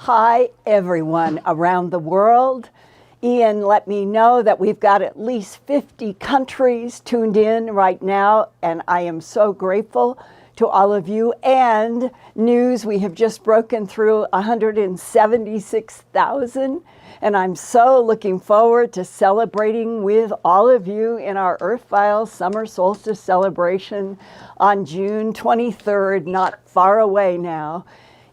Hi, everyone around the world. Ian let me know that we've got at least 50 countries tuned in right now, and I am so grateful to all of you. And news, we have just broken through 176,000, and I'm so looking forward to celebrating with all of you in our Earthfiles Summer Solstice celebration on June 23rd, not far away now.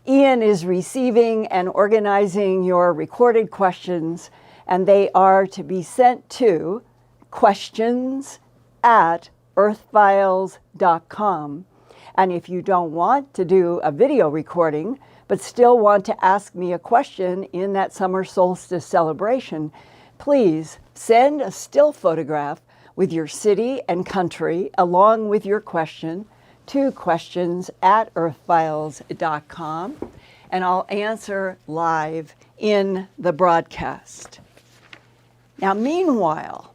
Ian is receiving and organizing your recorded questions, and they are to be sent to questions@earthfiles.com. And if you don't want to do a video recording, but still want to ask me a question in that summer solstice celebration, please send a still photograph with your city and country along with your question to questions@earthfiles.com, and I'll answer live in the broadcast. Now, meanwhile,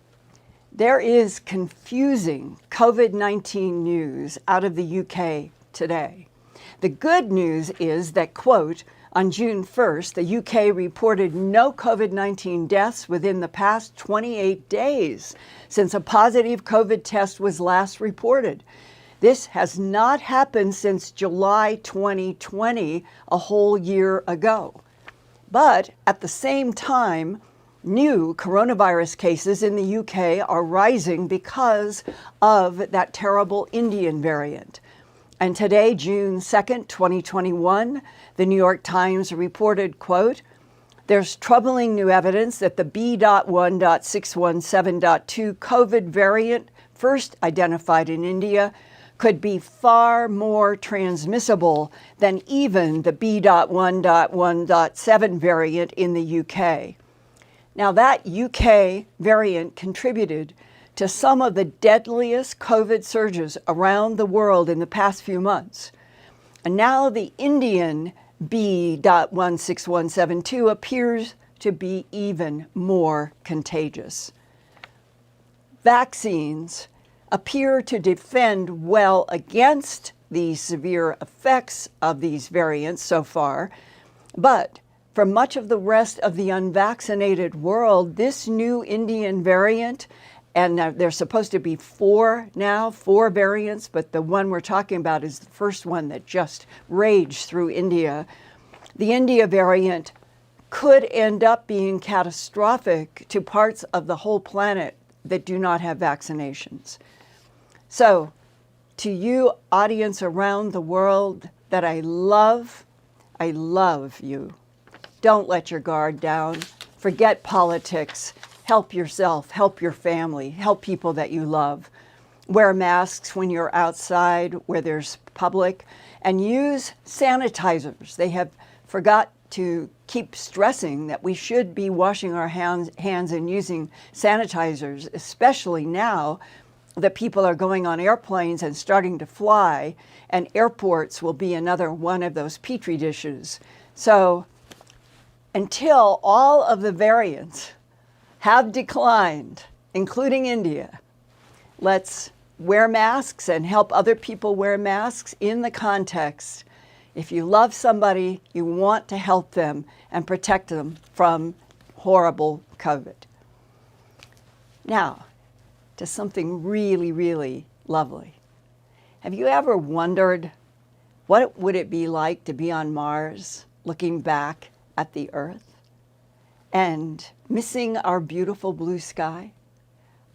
there is confusing COVID-19 news out of the UK today. The good news is that, quote, on June 1st, the UK reported no COVID-19 deaths within the past 28 days since a positive COVID test was last reported. This has not happened since July 2020, a whole year ago. But at the same time, new coronavirus cases in the UK are rising because of that terrible Indian variant. And today, June 2nd, 2021, the New York Times reported, quote, there's troubling new evidence that the B.1.617.2 COVID variant first identified in India could be far more transmissible than even the B.1.1.7 variant in the UK. Now, that UK variant contributed to some of the deadliest COVID surges around the world in the past few months. And now the Indian B.16172 appears to be even more contagious. Vaccines appear to defend well against the severe effects of these variants so far, but for much of the rest of the unvaccinated world, this new Indian variant, and there's supposed to be four variants, but the one we're talking about is the first one that just raged through India. The India variant could end up being catastrophic to parts of the whole planet that do not have vaccinations. So, to you, audience around the world that I love you. Don't let your guard down. Forget politics. Help yourself, help your family, help people that you love. Wear masks when you're outside where there's public, and use sanitizers. They have forgot to keep stressing that we should be washing our hands and using sanitizers, especially now that people are going on airplanes and starting to fly, and airports will be another one of those petri dishes. So until all of the variants have declined, including India, let's wear masks and help other people wear masks in the context. If you love somebody, you want to help them and protect them from horrible COVID. Now, to something really, really lovely. Have you ever wondered what would it be like to be on Mars, looking back at the Earth and missing our beautiful blue sky?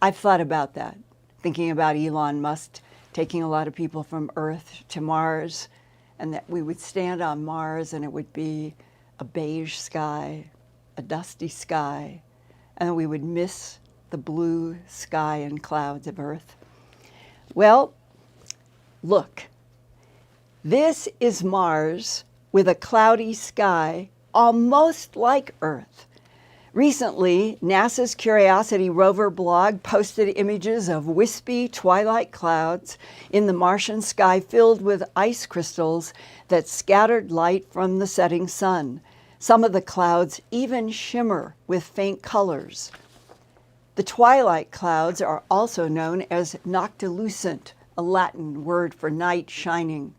I've thought about that, thinking about Elon Musk taking a lot of people from Earth to Mars, and that we would stand on Mars and it would be a beige sky, a dusty sky, and we would miss the blue sky and clouds of Earth. Well, look, this is Mars with a cloudy sky almost like Earth. Recently, NASA's Curiosity rover blog posted images of wispy twilight clouds in the Martian sky filled with ice crystals that scattered light from the setting sun. Some of the clouds even shimmer with faint colors. The twilight clouds are also known as noctilucent, a Latin word for night shining.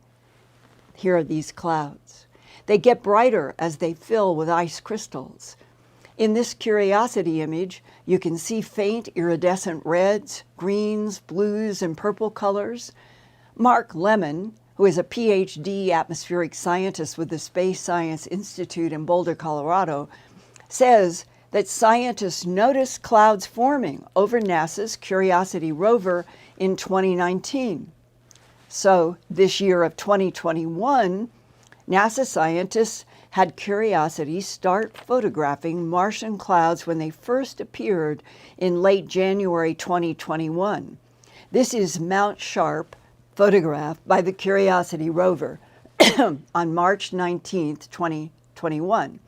Here are these clouds. They get brighter as they fill with ice crystals. In this Curiosity image, you can see faint iridescent reds, greens, blues, and purple colors. Mark Lemon, who is a PhD atmospheric scientist with the Space Science Institute in Boulder, Colorado, says that scientists noticed clouds forming over NASA's Curiosity rover in 2019. So this year of 2021, NASA scientists had Curiosity start photographing Martian clouds when they first appeared in late January 2021. This is Mount Sharp, photographed by the Curiosity rover on March 19, 2021.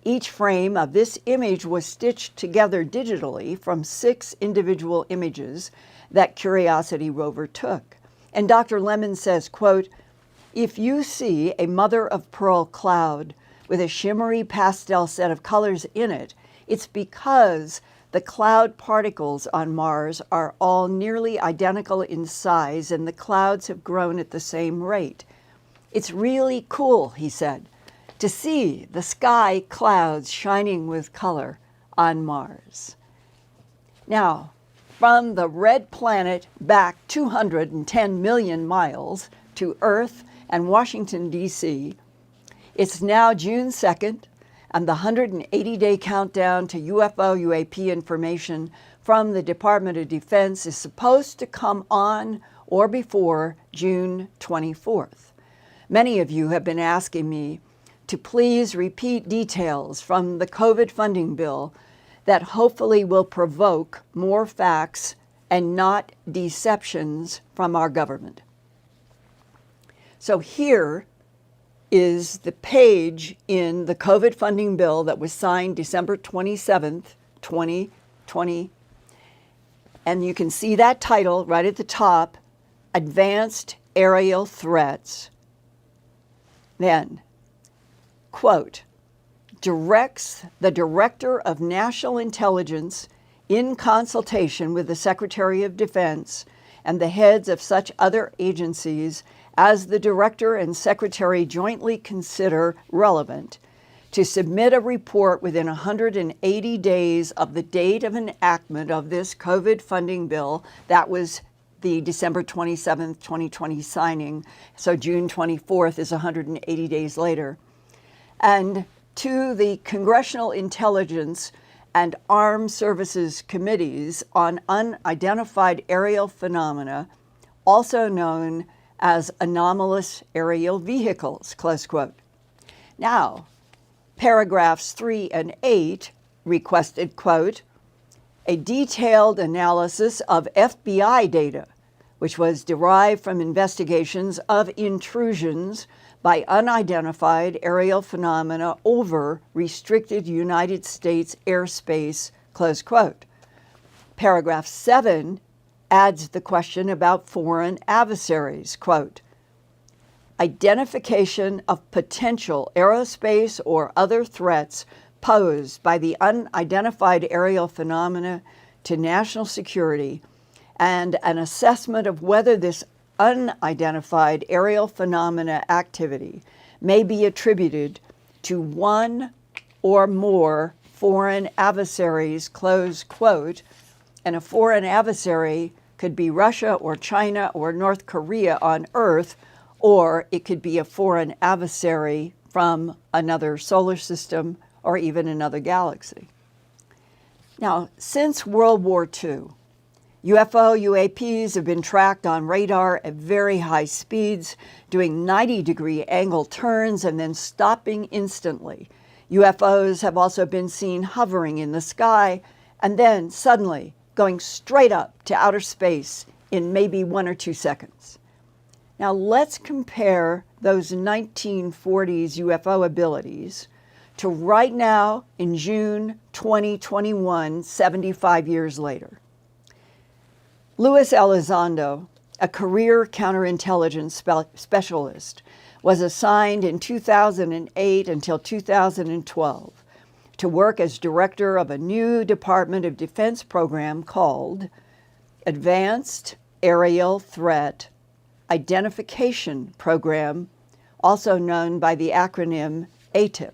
Each frame of this image was stitched together digitally from 6 individual images that Curiosity rover took. And Dr. Lemon says, quote, "If you see a mother-of-pearl cloud with a shimmery pastel set of colors in it, it's because the cloud particles on Mars are all nearly identical in size and the clouds have grown at the same rate. It's really cool," he said, "to see the sky clouds shining with color on Mars." Now, from the red planet back 210 million miles to Earth and Washington, D.C., it's now June 2nd, and the 180-day countdown to UFO UAP information from the Department of Defense is supposed to come on or before June 24th. Many of you have been asking me to please repeat details from the COVID funding bill that hopefully will provoke more facts and not deceptions from our government. So here is the page in the COVID funding bill that was signed December 27th, 2020. And you can see that title right at the top, Advanced Aerial Threats. Then, quote, directs the Director of National Intelligence in consultation with the Secretary of Defense and the heads of such other agencies as the Director and Secretary jointly consider relevant to submit a report within 180 days of the date of enactment of this COVID funding bill. That was the December 27th, 2020 signing. So June 24th is 180 days later. And to the Congressional Intelligence and Armed Services Committees on Unidentified Aerial Phenomena, also known as anomalous aerial vehicles, close quote. Now, paragraphs 3 and 8 requested, quote, a detailed analysis of FBI data, which was derived from investigations of intrusions by unidentified aerial phenomena over restricted United States airspace, close quote. Paragraph 7 adds the question about foreign adversaries, quote, identification of potential aerospace or other threats posed by the unidentified aerial phenomena to national security and an assessment of whether this unidentified aerial phenomena activity may be attributed to one or more foreign adversaries, close quote. And a foreign adversary could be Russia or China or North Korea on Earth, or it could be a foreign adversary from another solar system or even another galaxy. Now, since World War II, UFO UAPs have been tracked on radar at very high speeds, doing 90-degree angle turns and then stopping instantly. UFOs have also been seen hovering in the sky and then suddenly going straight up to outer space in maybe 1 or 2 seconds. Now let's compare those 1940s UFO abilities to right now in June 2021, 75 years later. Luis Elizondo, a career counterintelligence specialist, was assigned in 2008 until 2012 to work as director of a new Department of Defense program called Advanced Aerial Threat Identification Program, also known by the acronym AATIP.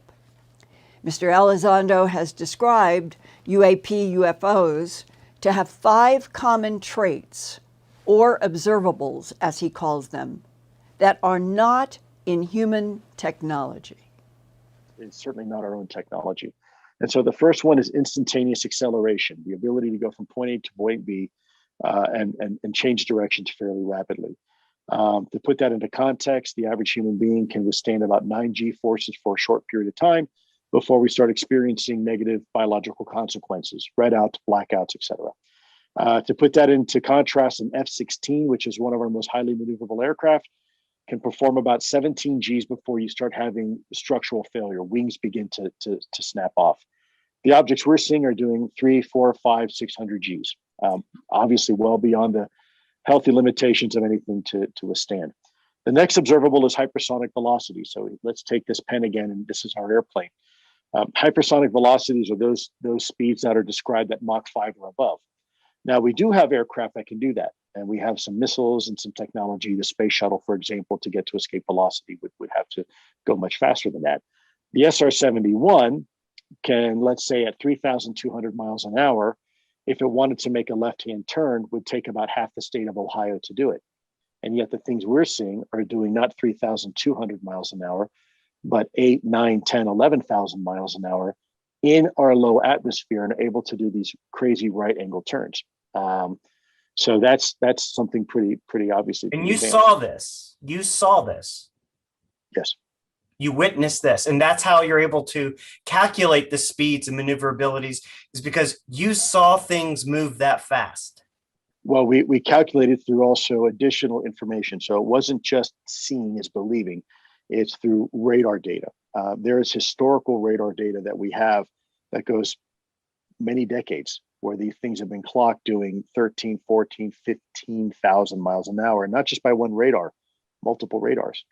Mr. Elizondo has described UAP UFOs to have 5 common traits, or observables, as he calls them, that are not in human technology. It's certainly not our own technology. And so the first one is instantaneous acceleration, the ability to go from point A to point B and change directions fairly rapidly. To put that into context, the average human being can withstand about 9 G forces for a short period of time before we start experiencing negative biological consequences, redouts, blackouts, etc. To put that into contrast, an F-16, which is one of our most highly maneuverable aircraft, can perform about 17 Gs before you start having structural failure. Wings begin to snap off. The objects we're seeing are doing 300, 400, 500, 600 Gs. Obviously well beyond the healthy limitations of anything to withstand. The next observable is hypersonic velocity. So let's take this pen again, and this is our airplane. Hypersonic velocities are those speeds that are described at Mach 5 or above. Now, we do have aircraft that can do that, and we have some missiles and some technology. The space shuttle, for example, to get to escape velocity would have to go much faster than that. The SR-71 can, let's say, at 3,200 miles an hour, if it wanted to make a left-hand turn, would take about half the state of Ohio to do it. And yet the things we're seeing are doing not 3,200 miles an hour, but 8, 9, 10, 11,000 miles an hour in our low atmosphere and able to do these crazy right angle turns. So that's something pretty obviously. And you saw this. You saw this. Yes. You witnessed this, and that's how you're able to calculate the speeds and maneuverabilities, is because you saw things move that fast. Well, we calculated through also additional information. So it wasn't just seeing is believing. It's through radar data. There is historical radar data that we have that goes many decades, where these things have been clocked doing 13, 14, 15,000 miles an hour, and not just by one radar, multiple radars.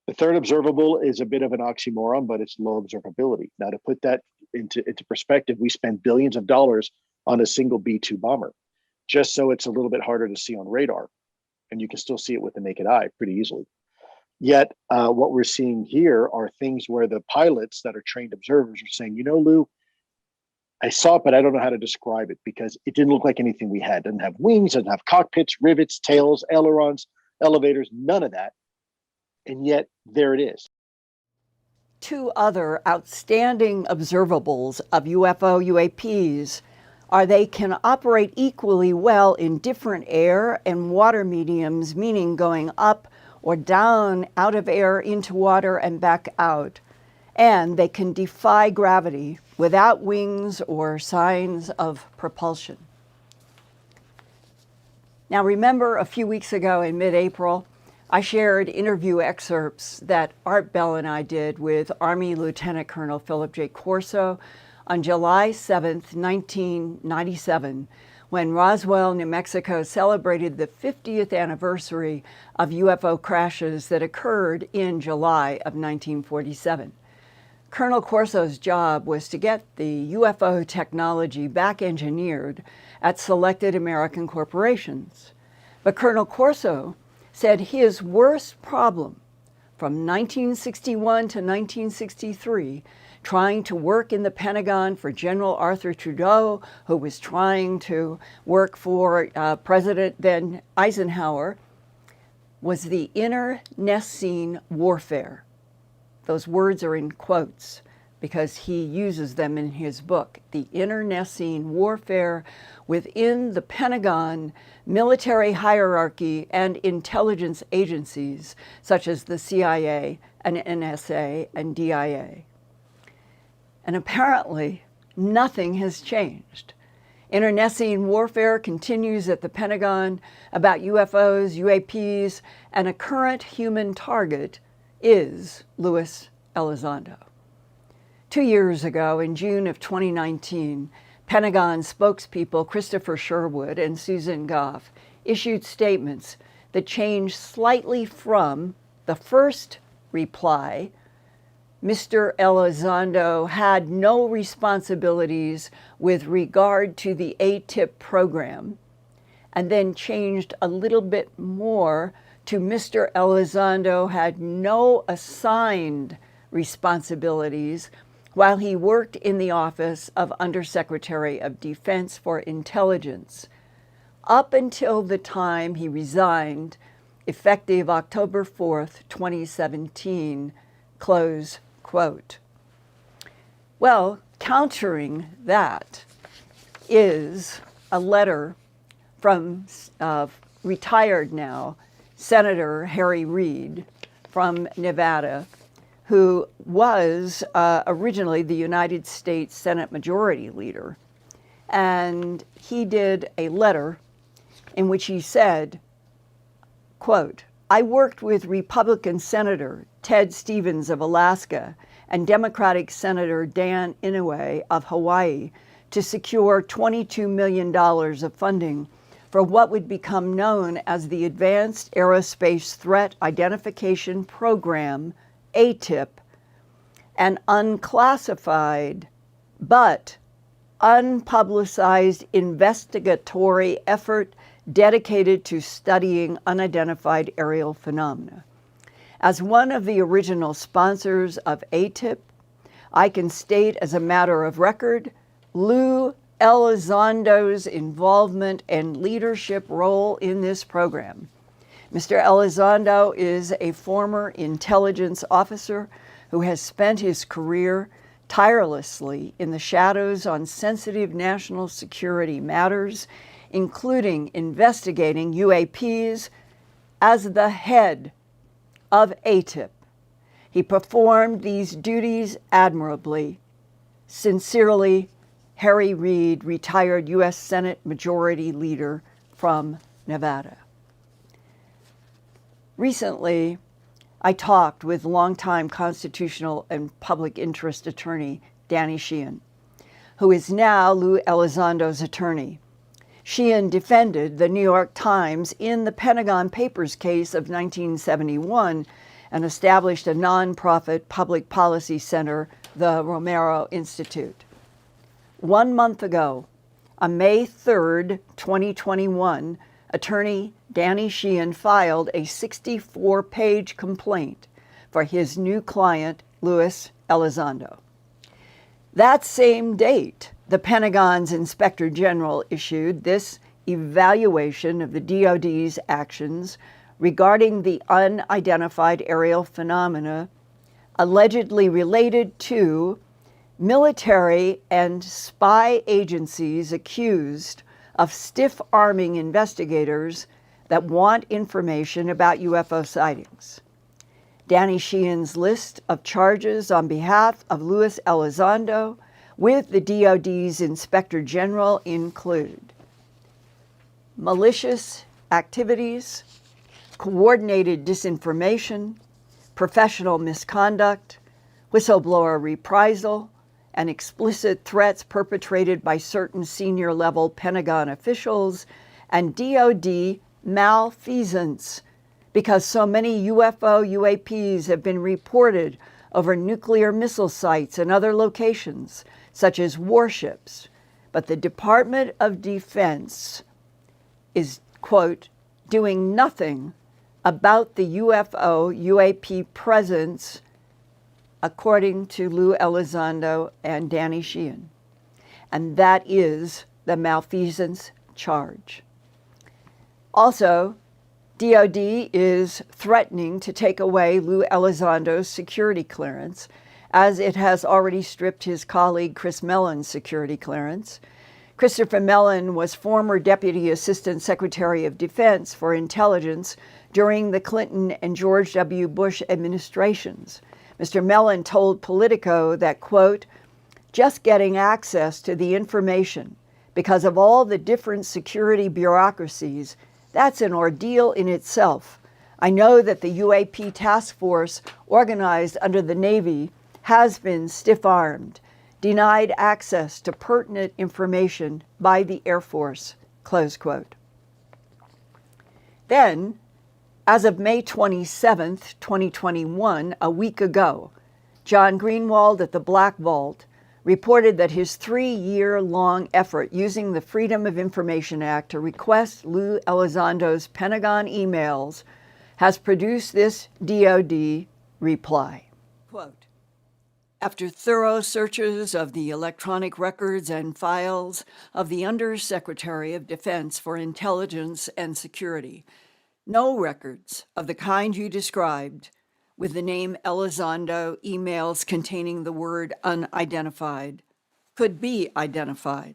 The third observable is a bit of an oxymoron, but it's low observability. Now, to put that into perspective, we spend billions of dollars on a single B-2 bomber, just so it's a little bit harder to see on radar, and you can still see it with the naked eye pretty easily. Yet, what we're seeing here are things where the pilots that are trained observers are saying, you know, Lou, I saw it, but I don't know how to describe it because it didn't look like anything we had. It didn't have wings, it didn't have cockpits, rivets, tails, ailerons, elevators, none of that. And yet, there it is. 2 other outstanding observables of UFO UAPs are they can operate equally well in different air and water mediums, meaning going up or down out of air into water and back out. And they can defy gravity without wings or signs of propulsion. Now, remember a few weeks ago in mid-April, I shared interview excerpts that Art Bell and I did with Army Lieutenant Colonel Philip J. Corso on July 7th, 1997, when Roswell, New Mexico celebrated the 50th anniversary of UFO crashes that occurred in July of 1947. Colonel Corso's job was to get the UFO technology back engineered at selected American corporations. But Colonel Corso said his worst problem from 1961 to 1963, trying to work in the Pentagon for General Arthur Trudeau, who was trying to work for President then Eisenhower, was the internecine warfare. Those words are in quotes because he uses them in his book, the internecine warfare within the Pentagon military hierarchy and intelligence agencies such as the CIA and NSA and DIA. And apparently, nothing has changed. Internecine warfare continues at the Pentagon about UFOs, UAPs, and a current human target is Luis Elizondo. 2 years ago, in June of 2019, Pentagon spokespeople Christopher Sherwood and Susan Goff issued statements that changed slightly from the first reply, Mr. Elizondo had no responsibilities with regard to the AATIP program, and then changed a little bit more to Mr. Elizondo had no assigned responsibilities while he worked in the office of Undersecretary of Defense for Intelligence, up until the time he resigned, effective October 4th, 2017, close quote. Well, countering that is a letter from retired now Senator Harry Reid from Nevada, who was originally the United States Senate Majority Leader. And he did a letter in which he said, quote, I worked with Republican Senator Ted Stevens of Alaska and Democratic Senator Dan Inouye of Hawaii to secure $22 million of funding for what would become known as the Advanced Aerospace Threat Identification Program, AATIP, an unclassified but unpublicized investigatory effort dedicated to studying unidentified aerial phenomena. As one of the original sponsors of AATIP, I can state as a matter of record Lue Elizondo's involvement and leadership role in this program. Mr. Elizondo is a former intelligence officer who has spent his career tirelessly in the shadows on sensitive national security matters, including investigating UAPs as the head of AATIP. He performed these duties admirably. Sincerely, Harry Reid, retired U.S. Senate Majority Leader from Nevada. Recently, I talked with longtime constitutional and public interest attorney Danny Sheehan, who is now Lue Elizondo's attorney. Sheehan defended the New York Times in the Pentagon Papers case of 1971 and established a nonprofit public policy center, the Romero Institute. 1 month ago, on May 3rd, 2021, attorney Danny Sheehan filed a 64-page complaint for his new client, Luis Elizondo. That same date, the Pentagon's Inspector General issued this evaluation of the DoD's actions regarding the unidentified aerial phenomena allegedly related to military and spy agencies accused of stiff-arming investigators that want information about UFO sightings. Danny Sheehan's list of charges on behalf of Luis Elizondo with the DoD's Inspector General include malicious activities, coordinated disinformation, professional misconduct, whistleblower reprisal, and explicit threats perpetrated by certain senior-level Pentagon officials, and DoD malfeasance, because so many UFO UAPs have been reported over nuclear missile sites and other locations, such as warships. But the Department of Defense is, quote, doing nothing about the UFO UAP presence, according to Lue Elizondo and Danny Sheehan. And that is the malfeasance charge. Also, DoD is threatening to take away Lue Elizondo's security clearance, as it has already stripped his colleague Chris Mellon's security clearance. Christopher Mellon was former Deputy Assistant Secretary of Defense for Intelligence during the Clinton and George W. Bush administrations. Mr. Mellon told Politico that, quote, just getting access to the information because of all the different security bureaucracies, that's an ordeal in itself. I know that the UAP task force organized under the Navy has been stiff-armed, denied access to pertinent information by the Air Force, close quote. Then, as of May 27th, 2021, a week ago, John Greenwald at the Black Vault reported that his 3-year-long effort using the Freedom of Information Act to request Lue Elizondo's Pentagon emails has produced this DoD reply. Quote, after thorough searches of the electronic records and files of the Undersecretary of Defense for Intelligence and Security, no records of the kind you described, with the name Elizondo emails containing the word unidentified, could be identified.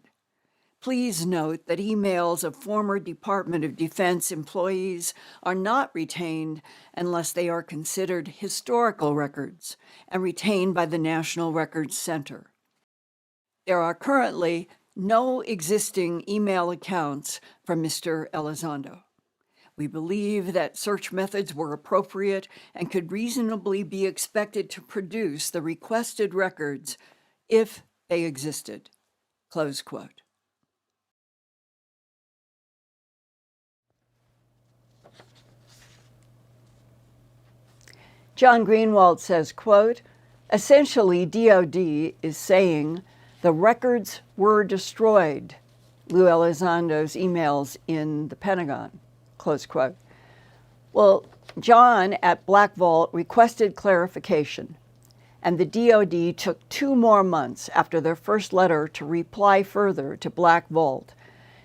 Please note that emails of former Department of Defense employees are not retained unless they are considered historical records and retained by the National Records Center. There are currently no existing email accounts from Mr. Elizondo. We believe that search methods were appropriate and could reasonably be expected to produce the requested records if they existed. Close quote. John Greenwald says, quote, essentially DoD is saying the records were destroyed, Lue Elizondo's emails in the Pentagon, close quote. Well, John at Black Vault requested clarification, and the DoD took 2 more months after their first letter to reply further to Black Vault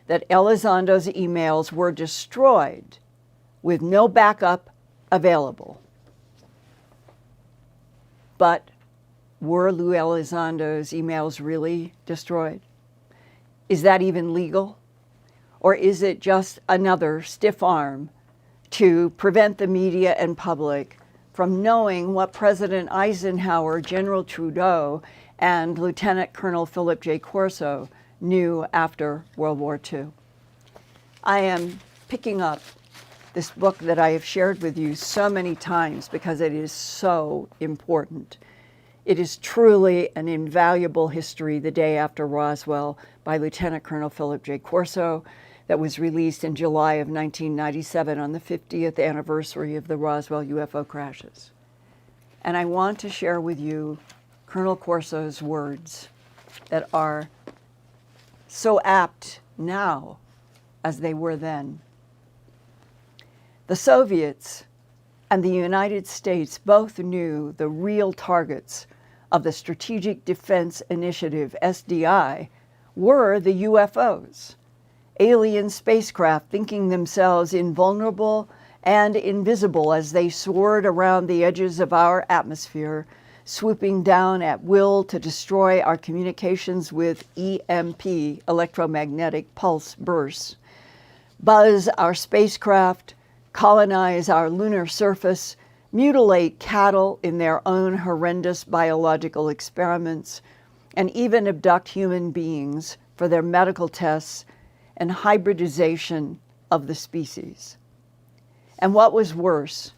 that Elizondo's emails were destroyed with no backup available. But were Lue Elizondo's emails really destroyed? Is that even legal? Or is it just another stiff arm to prevent the media and public from knowing what President Eisenhower, General Trudeau, and Lieutenant Colonel Philip J. Corso knew after World War II? I am picking up this book that I have shared with you so many times because it is so important. It is truly an invaluable history, The Day After Roswell, by Lieutenant Colonel Philip J. Corso, that was released in July of 1997 on the 50th anniversary of the Roswell UFO crashes. And I want to share with you Colonel Corso's words that are so apt now as they were then. The Soviets and the United States both knew the real targets of the Strategic Defense Initiative, SDI, were the UFOs, alien spacecraft thinking themselves invulnerable and invisible as they soared around the edges of our atmosphere, swooping down at will to destroy our communications with EMP, electromagnetic pulse bursts, buzz our spacecraft, colonize our lunar surface, mutilate cattle in their own horrendous biological experiments, and even abduct human beings for their medical tests and hybridization of the species. And what was worse,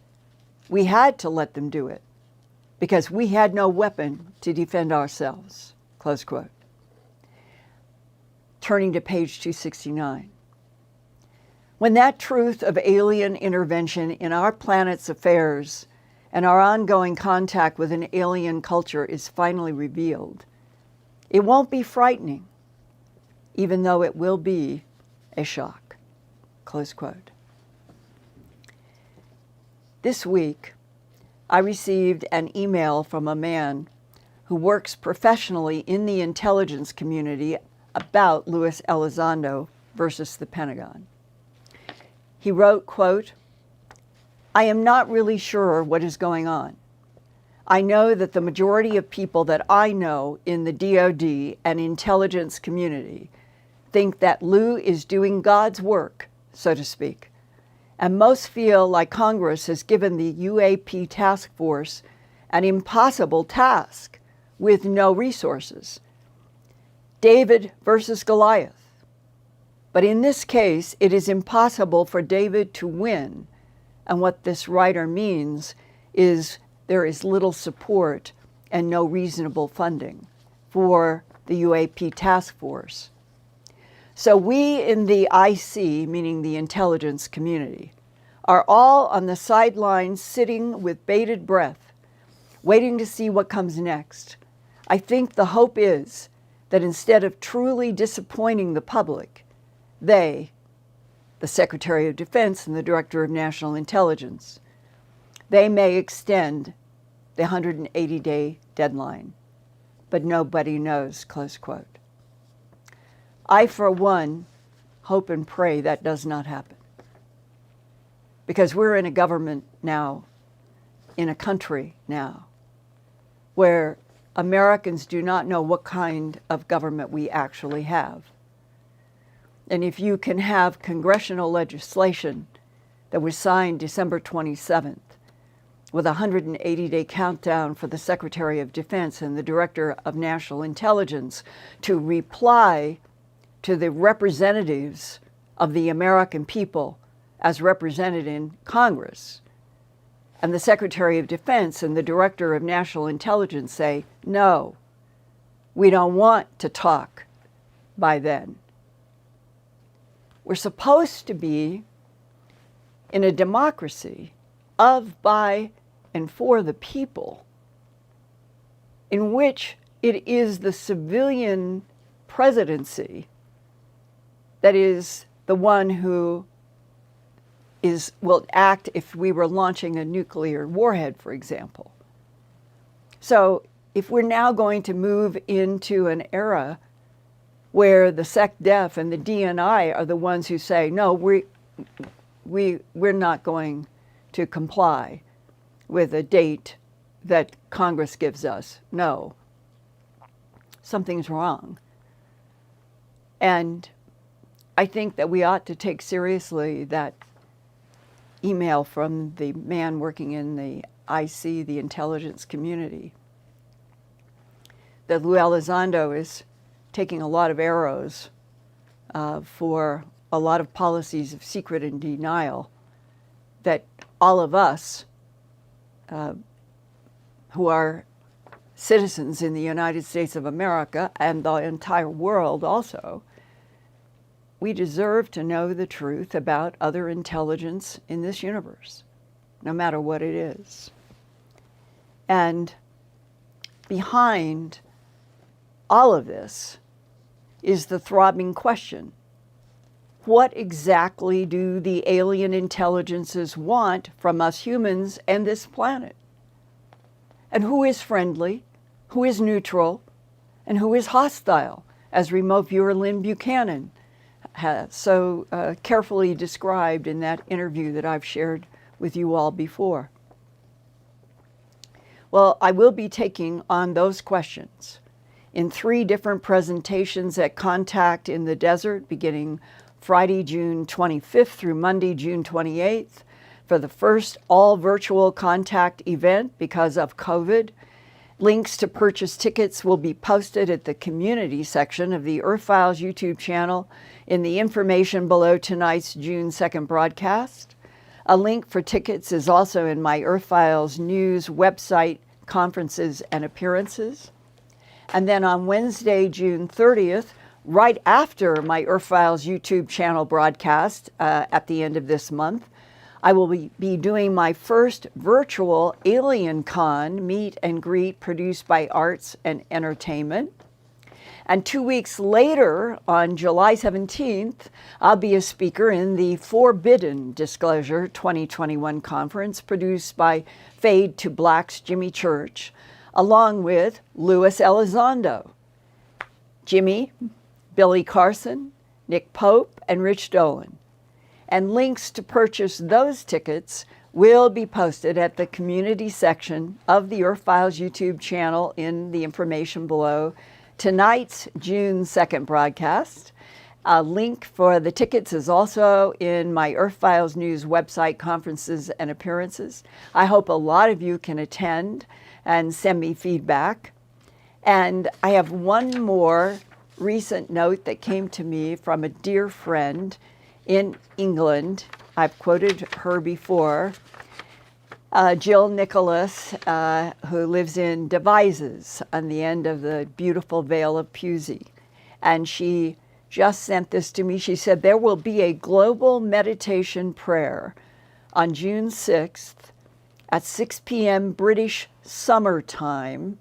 we had to let them do it because we had no weapon to defend ourselves, close quote. Turning to page 269. When that truth of alien intervention in our planet's affairs and our ongoing contact with an alien culture is finally revealed, it won't be frightening, even though it will be a shock, close quote. This week, I received an email from a man who works professionally in the intelligence community about Luis Elizondo versus the Pentagon. He wrote, quote, I am not really sure what is going on. I know that the majority of people that I know in the DoD and intelligence community think that Lue is doing God's work, so to speak, and most feel like Congress has given the UAP task force an impossible task with no resources. David versus Goliath. But in this case, it is impossible for David to win. And what this writer means is there is little support and no reasonable funding for the UAP task force. So we in the IC, meaning the intelligence community, are all on the sidelines sitting with bated breath, waiting to see what comes next. I think the hope is that instead of truly disappointing the public, they, the Secretary of Defense and the Director of National Intelligence, they may extend the 180-day deadline, but nobody knows, close quote. I, for one, hope and pray that does not happen. Because we're in a government now, in a country now, where Americans do not know what kind of government we actually have. And if you can have congressional legislation that was signed December 27th, with a 180-day countdown for the Secretary of Defense and the Director of National Intelligence to reply to the representatives of the American people as represented in Congress, and the Secretary of Defense and the Director of National Intelligence say, no, we don't want to talk by then. We're supposed to be in a democracy of, by, and for the people, in which it is the civilian presidency that is the one who will act if we were launching a nuclear warhead, for example. So if we're now going to move into an era where the SecDef and the DNI are the ones who say, no, we're not going to comply with a date that Congress gives us. No, something's wrong. And I think that we ought to take seriously that email from the man working in the IC, the intelligence community, that Lue Elizondo is taking a lot of arrows for a lot of policies of secret and denial that all of us who are citizens in the United States of America and the entire world also, we deserve to know the truth about other intelligence in this universe, no matter what it is. And behind all of this is the throbbing question: what exactly do the alien intelligences want from us humans and this planet? And who is friendly, who is neutral, and who is hostile, as remote viewer Lynn Buchanan has so carefully described in that interview that I've shared with you all before. Well, I will be taking on those questions in 3 different presentations at Contact in the Desert, beginning Friday, June 25th through Monday, June 28th, for the first all-virtual Contact event because of COVID. Links to purchase tickets will be posted at the community section of the Earthfiles YouTube channel in the information below tonight's June 2nd broadcast. A link for tickets is also in my Earthfiles news website, conferences and appearances. And then on Wednesday, June 30th, right after my Earthfiles YouTube channel broadcast at the end of this month, I will be doing my first virtual AlienCon meet and greet produced by Arts and Entertainment. And 2 weeks later, on July 17th, I'll be a speaker in the Forbidden Disclosure 2021 conference produced by Fade to Black's Jimmy Church, along with Luis Elizondo, Jimmy, Billy Carson, Nick Pope, and Rich Dolan. And links to purchase those tickets will be posted at the community section of the Earthfiles YouTube channel in the information below tonight's June 2nd broadcast. A link for the tickets is also in my Earthfiles News website, conferences and appearances. I hope a lot of you can attend and send me feedback. And I have one more recent note that came to me from a dear friend in England. I've quoted her before. Jill Nicholas, who lives in Devizes on the end of the beautiful Vale of Pusey. And she just sent this to me. She said, there will be a global meditation prayer on June 6th at 6 p.m. British summer time.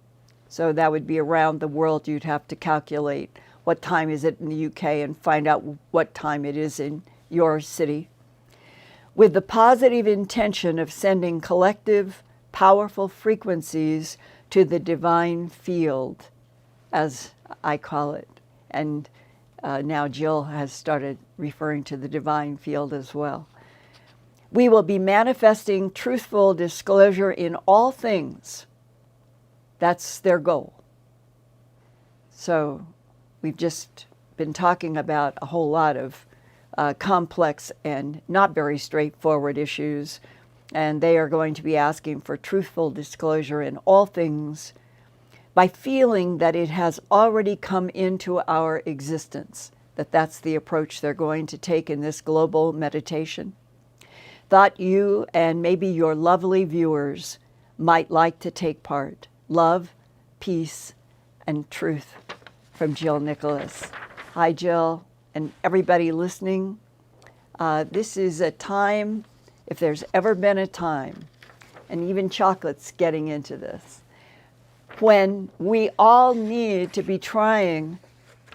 So that would be around the world. You'd have to calculate what time is it in the UK and find out what time it is in your city, with the positive intention of sending collective, powerful frequencies to the divine field, as I call it. And now Jill has started referring to the divine field as well. We will be manifesting truthful disclosure in all things. That's their goal. So we've just been talking about a whole lot of complex and not very straightforward issues, and they are going to be asking for truthful disclosure in all things by feeling that it has already come into our existence, that's the approach they're going to take in this global meditation. Thought you and maybe your lovely viewers might like to take part. Love, peace, and truth from Jill Nicholas. Hi, Jill, and everybody listening. This is a time, if there's ever been a time, and even Chocolate's getting into this, when we all need to be trying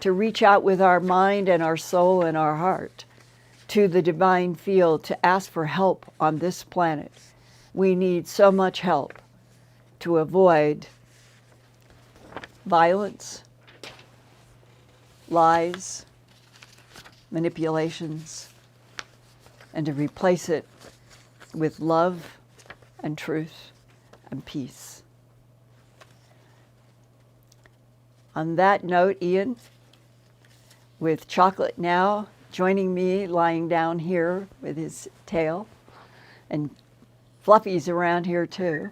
to reach out with our mind and our soul and our heart to the divine field to ask for help on this planet. We need so much help to avoid violence, lies, manipulations, and to replace it with love and truth and peace. On that note, Ian, with Chocolate now joining me lying down here with his tail, and Fluffy's around here too,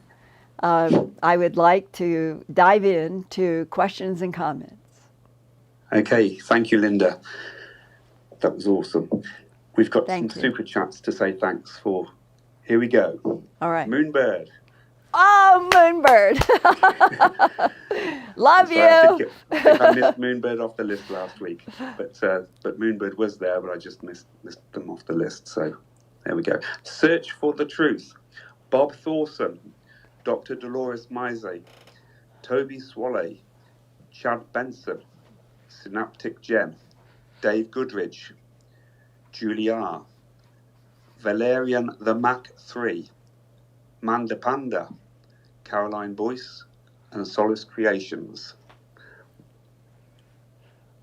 I would like to dive into questions and comments. Okay, thank you, Linda. That was awesome. We've got Thank some you. super chats to say thanks for. Here we go. All right. Moonbird. Oh, Moonbird. Love you. I think I missed Moonbird off the list last week, but Moonbird was there, but I just missed them off the list. So there we go. Search for the Truth. Bob Thorson, Dr. Dolores Mise, Toby Swalley, Chad Benson, Synaptic Jen, Dave Goodridge, Julia, Valerian the Mac 3, Manda Panda, Caroline Boyce, and Solace Creations.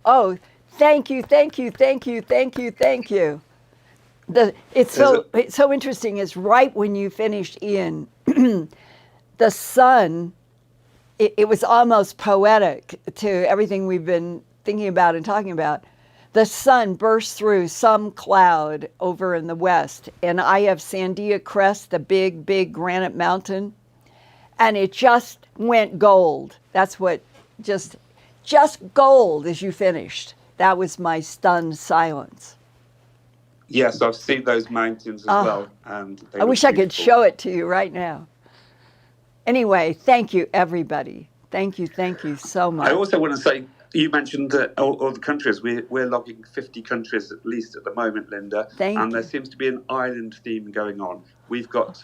Oh, thank you, thank you, thank you, thank you, thank you. It's so interesting. It's right when you finished, Ian, the sun, it was almost poetic to everything we've been thinking about and talking about. The sun burst through some cloud over in the west, and I have Sandia Crest, the big, big granite mountain, and it just went gold. That's what, just gold as you finished. That was my stunned silence. Yes, I've seen those mountains as well. And I wish I could show it to you right now. Anyway, thank you, everybody. Thank you so much. I also want to say, you mentioned that all the countries, we're logging 50 countries at least at the moment, Linda. Thank you. There seems to be an island theme going on. We've got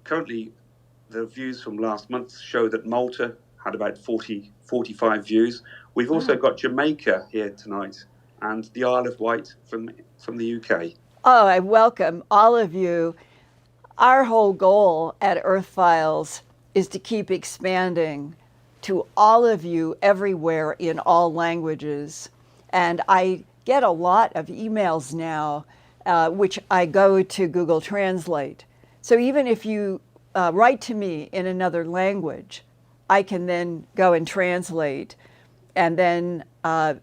currently the views from last month show that Malta had about 45 views. We've also got Jamaica here tonight and the Isle of Wight from the UK. Oh, I welcome all of you. Our whole goal at Earthfiles is to keep expanding to all of you everywhere in all languages. And I get a lot of emails now, which I go to Google Translate. So even if you write to me in another language, I can then go and translate. And then I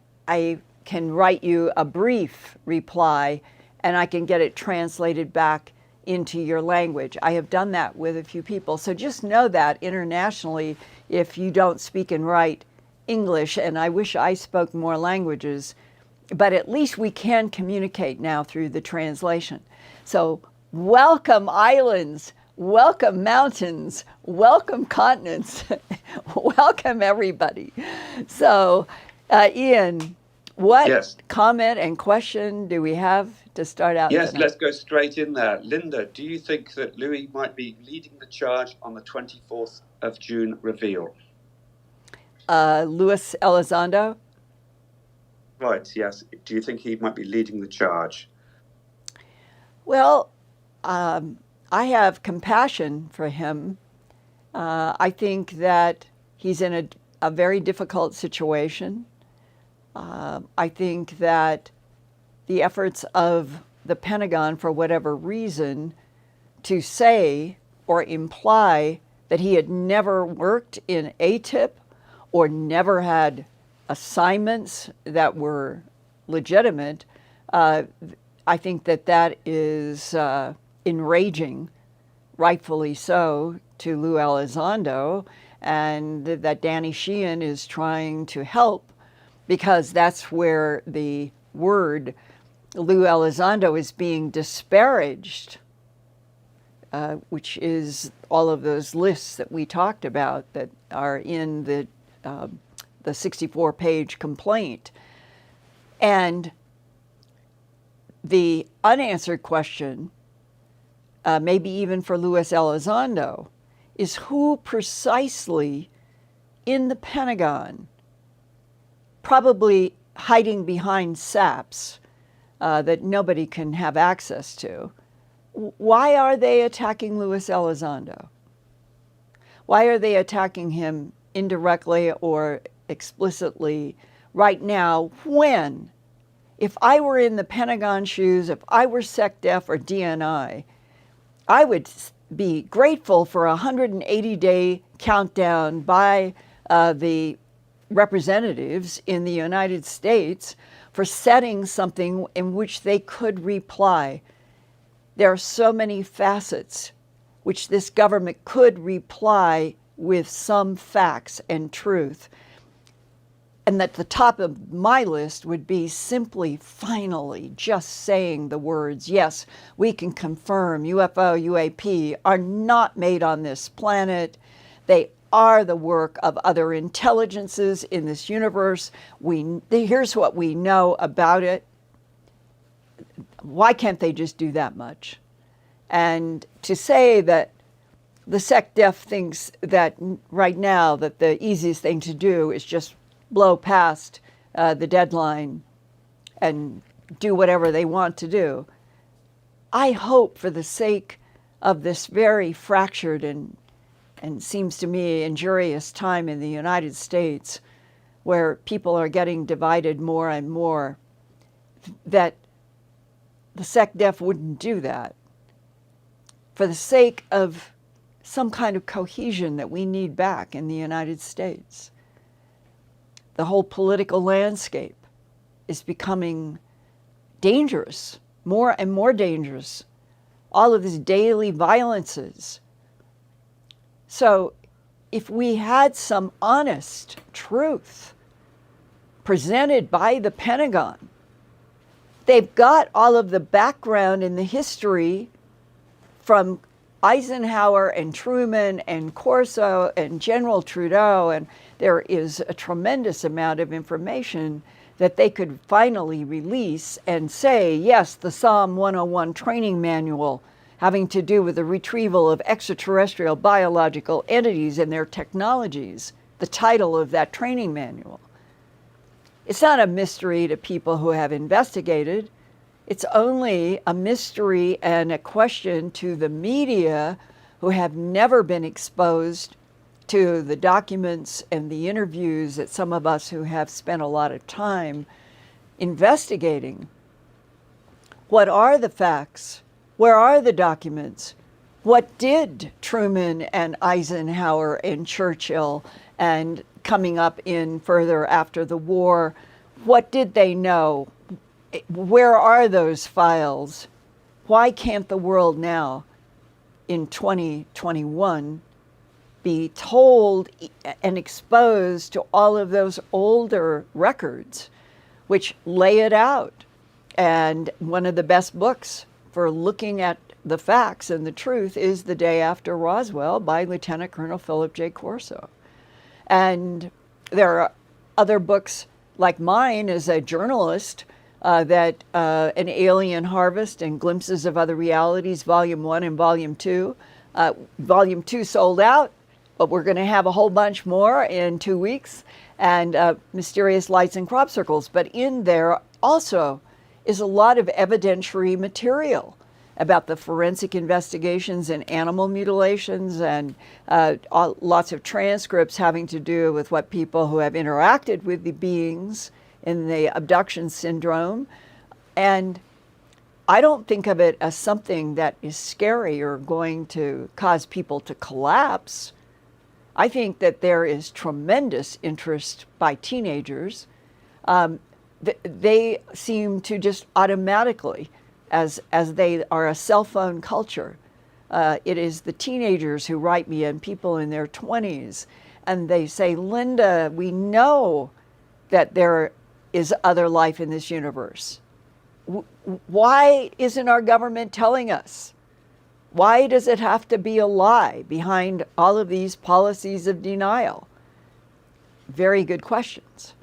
can write you a brief reply, and I can get it translated back into your language. I have done that with a few people. So just know that internationally, if you don't speak and write English, and I wish I spoke more languages, but at least we can communicate now through the translation. So welcome islands, welcome mountains, welcome continents, welcome everybody. So Ian, what comment and question do we have to start out? Yes, tonight? let's go straight in there. Linda, do you think that Louis might be leading the charge on the 24th of June reveal? Luis Elizondo? Right, yes. Do you think he might be leading the charge? Well, I have compassion for him. I think that he's in a very difficult situation. I think that the efforts of the Pentagon, for whatever reason, to say or imply that he had never worked in AATIP or never had assignments that were legitimate, I think that that is enraging, rightfully so, to Lue Elizondo, and that Danny Sheehan is trying to help, because that's where the word Lue Elizondo is being disparaged, which is all of those lists that we talked about that are in the 64-page complaint. And the unanswered question, maybe even for Luis Elizondo, is who precisely in the Pentagon, probably hiding behind SAPs that nobody can have access to, why are they attacking Luis Elizondo? Why are they attacking him indirectly or explicitly right now when, if I were in the Pentagon shoes, if I were SecDef or DNI, I would be grateful for a 180-day countdown by the representatives in the United States for setting something in which they could reply. There are so many facets which this government could reply with some facts and truth. And at the top of my list would be simply, finally, just saying the words, yes, we can confirm UFO, UAP are not made on this planet. They are the work of other intelligences in this universe. Here's what we know about it. Why can't they just do that much? And to say that the SecDef thinks that right now that the easiest thing to do is just blow past the deadline and do whatever they want to do. I hope, for the sake of this very fractured and seems to me injurious time in the United States, where people are getting divided more and more, that the SecDef wouldn't do that. For the sake of some kind of cohesion that we need back in the United States. The whole political landscape is becoming dangerous, more and more dangerous. All of these daily violences. So if we had some honest truth presented by the Pentagon, they've got all of the background and the history from Eisenhower and Truman and Corso and General Trudeau, and there is a tremendous amount of information that they could finally release and say, yes, the Psalm 101 training manual having to do with the retrieval of extraterrestrial biological entities and their technologies, the title of that training manual. It's not a mystery to people who have investigated. It's only a mystery and a question to the media who have never been exposed to the documents and the interviews that some of us who have spent a lot of time investigating. What are the facts? Where are the documents? What did Truman and Eisenhower and Churchill and coming up in further after the war, what did they know? Where are those files? Why can't the world now, in 2021, be told and exposed to all of those older records which lay it out? And one of the best books for looking at the facts and the truth is The Day After Roswell by Lieutenant Colonel Philip J. Corso. And there are other books like mine as a journalist, that An Alien Harvest and Glimpses of Other Realities, Volume 1 and Volume 2. Volume 2 sold out, but we're going to have a whole bunch more in 2 weeks, and Mysterious Lights and Crop Circles. But in there also is a lot of evidentiary material about the forensic investigations and animal mutilations, and lots of transcripts having to do with what people who have interacted with the beings in the abduction syndrome. And I don't think of it as something that is scary or going to cause people to collapse. I think that there is tremendous interest by teenagers. They seem to just automatically, as they are a cell phone culture, it is the teenagers who write me and people in their 20s, and they say, Linda, we know that there is other life in this universe. Why isn't our government telling us? Why does it have to be a lie behind all of these policies of denial? Very good questions.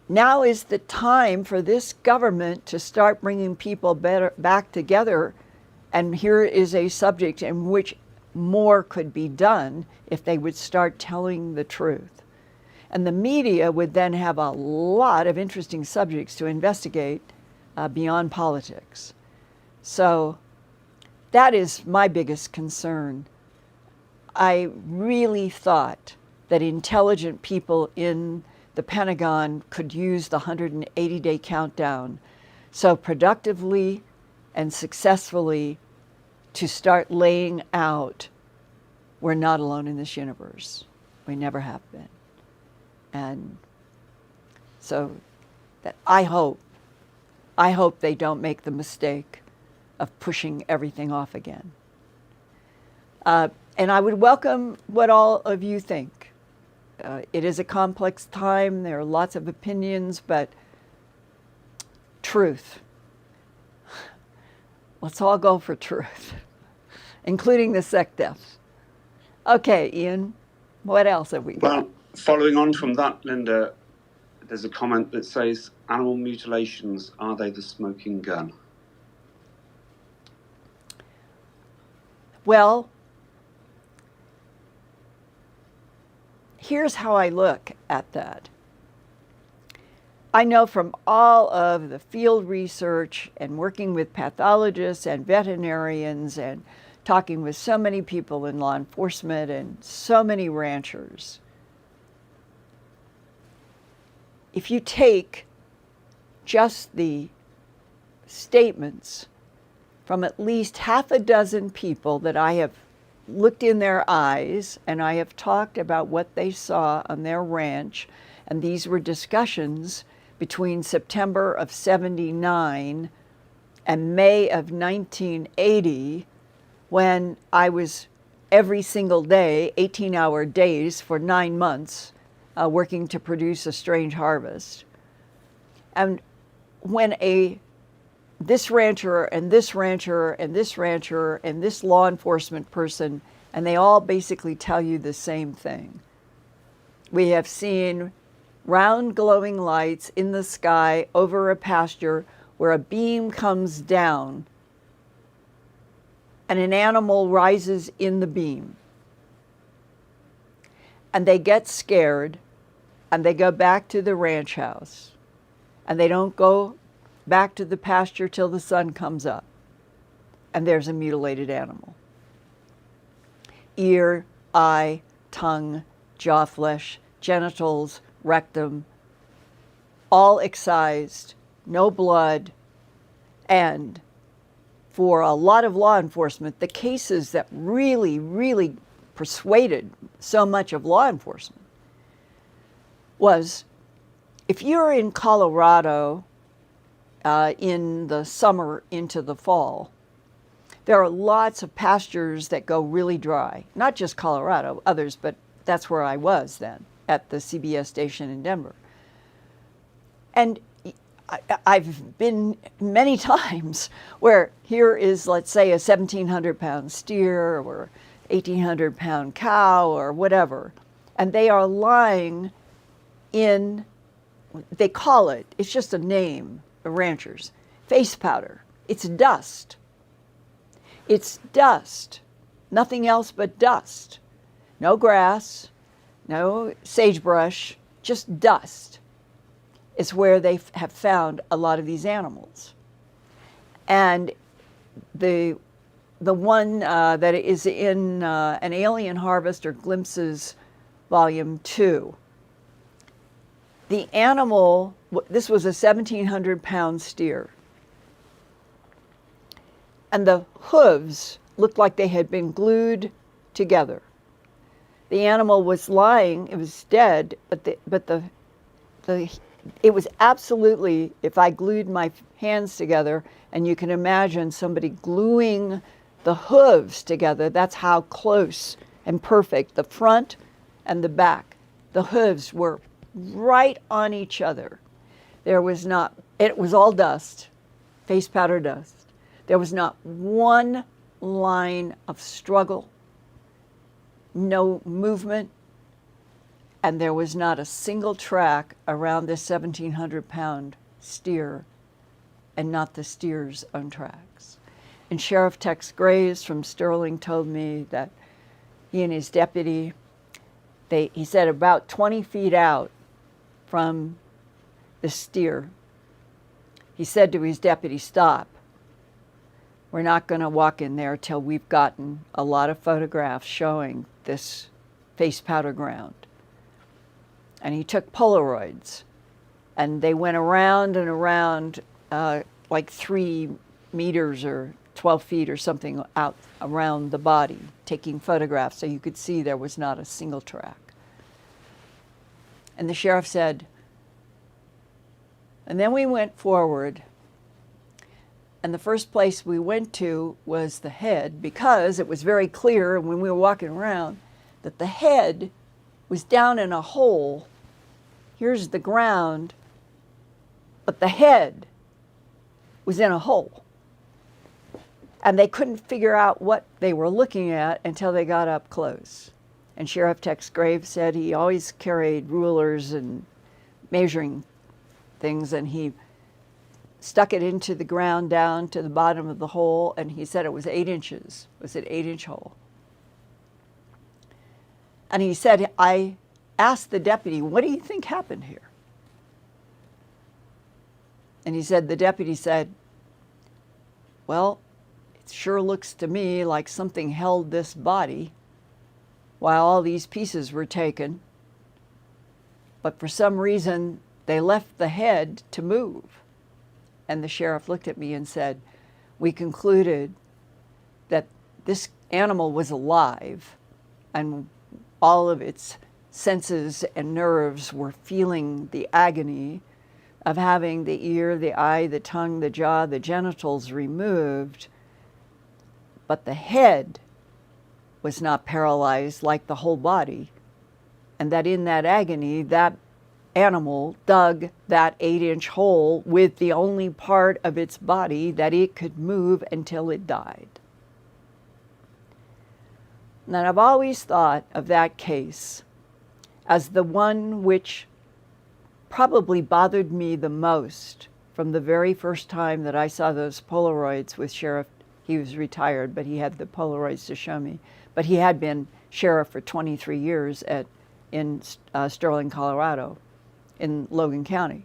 Now is the time for this government to start bringing people back together, and here is a subject in which more could be done if they would start telling the truth. And the media would then have a lot of interesting subjects to investigate beyond politics. So that is my biggest concern. I really thought that intelligent people in the Pentagon could use the 180-day countdown so productively and successfully to start laying out we're not alone in this universe. We never have been. And so that I hope they don't make the mistake of pushing everything off again. And I would welcome what all of you think. It is a complex time. There are lots of opinions, but truth. Let's all go for truth, including the SecDef. Okay, Ian, what else have we got? Well, following on from that, Linda, there's a comment that says, animal mutilations, are they the smoking gun? Well, here's how I look at that. I know from all of the field research and working with pathologists and veterinarians and talking with so many people in law enforcement and so many ranchers, if you take just the statements from at least half a dozen people that I have looked in their eyes and I have talked about what they saw on their ranch, and these were discussions between September of '79 and May of 1980, when I was every single day, 18-hour days for 9 months, working to produce a strange harvest. And when this rancher and this rancher and this rancher and this law enforcement person, and they all basically tell you the same thing. We have seen round glowing lights in the sky over a pasture where a beam comes down and an animal rises in the beam. And they get scared and they go back to the ranch house, and they don't go back to the pasture till the sun comes up, and there's a mutilated animal. Ear, eye, tongue, jaw flesh, genitals, rectum, all excised, no blood. And for a lot of law enforcement, the cases that really, really persuaded so much of law enforcement was, if you're in Colorado in the summer into the fall, there are lots of pastures that go really dry. Not just Colorado, others, but that's where I was then, at the CBS station in Denver. And I've been many times where here is, let's say, a 1,700-pound steer or 1,800-pound cow or whatever, and they are lying in, they call it, it's just a name, the ranchers, face powder. It's dust. It's dust, nothing else but dust. No grass, no sagebrush, just dust is where they have found a lot of these animals. And the one that is in An Alien Harvest or Glimpses, Volume 2. The animal, this was a 1,700-pound steer. And the hooves looked like they had been glued together. The animal was lying, it was dead, but it was absolutely, if I glued my hands together, and you can imagine somebody gluing the hooves together, that's how close and perfect the front and the back. The hooves were right on each other. There was not, it was all dust, face powder dust. There was not one line of struggle, no movement, and there was not a single track around this 1,700-pound steer, and not the steer's own tracks. And Sheriff Tex Graves from Sterling told me that he and his deputy, he said about 20 feet out from the steer, he said to his deputy, "Stop. We're not going to walk in there till we've gotten a lot of photographs showing this face powder ground." And he took Polaroids, and they went around and around like 3 meters or 12 feet or something out around the body, taking photographs so you could see there was not a single track. And the sheriff said, and then we went forward, and the first place we went to was the head, because it was very clear when we were walking around that the head was down in a hole. Here's the ground, but the head was in a hole. And they couldn't figure out what they were looking at until they got up close. And Sheriff Tex Graves said he always carried rulers and measuring things, and he stuck it into the ground down to the bottom of the hole, and he said it was 8 inches. It was an 8-inch hole. And he said, I asked the deputy, "What do you think happened here?" And he said, the deputy said, "Well, it sure looks to me like something held this body while all these pieces were taken, but for some reason they left the head to move." And the sheriff looked at me and said, "We concluded that this animal was alive and all of its senses and nerves were feeling the agony of having the ear, the eye, the tongue, the jaw, the genitals removed, but the head was not paralyzed like the whole body, and that in that agony, that animal dug that 8-inch hole with the only part of its body that it could move until it died." And I've always thought of that case as the one which probably bothered me the most from the very first time that I saw those Polaroids with Sheriff. He was retired, but he had the Polaroids to show me. But he had been sheriff for 23 years in Sterling, Colorado, in Logan County.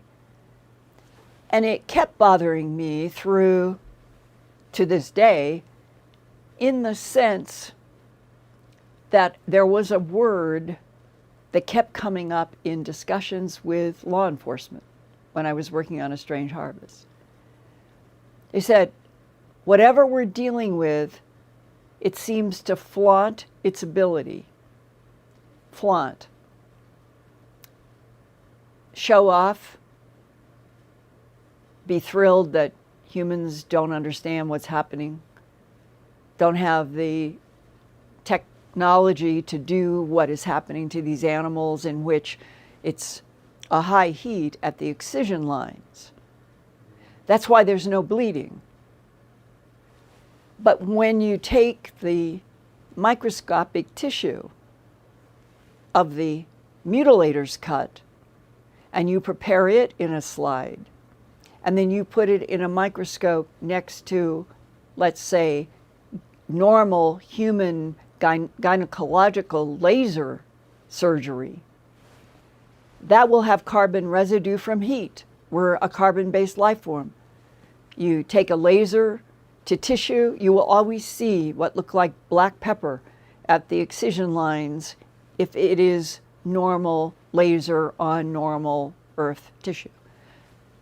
And it kept bothering me through to this day, in the sense that there was a word that kept coming up in discussions with law enforcement when I was working on A Strange Harvest. They said, whatever we're dealing with, it seems to flaunt its ability. Flaunt. Show off. Be thrilled that humans don't understand what's happening, don't have the technology to do what is happening to these animals, in which it's a high heat at the excision lines. That's why there's no bleeding. But when you take the microscopic tissue of the mutilator's cut and you prepare it in a slide, and then you put it in a microscope next to, let's say, normal human gynecological laser surgery, that will have carbon residue from heat. We're a carbon-based life form. You take a laser to tissue, you will always see what look like black pepper at the excision lines if it is normal laser on normal Earth tissue.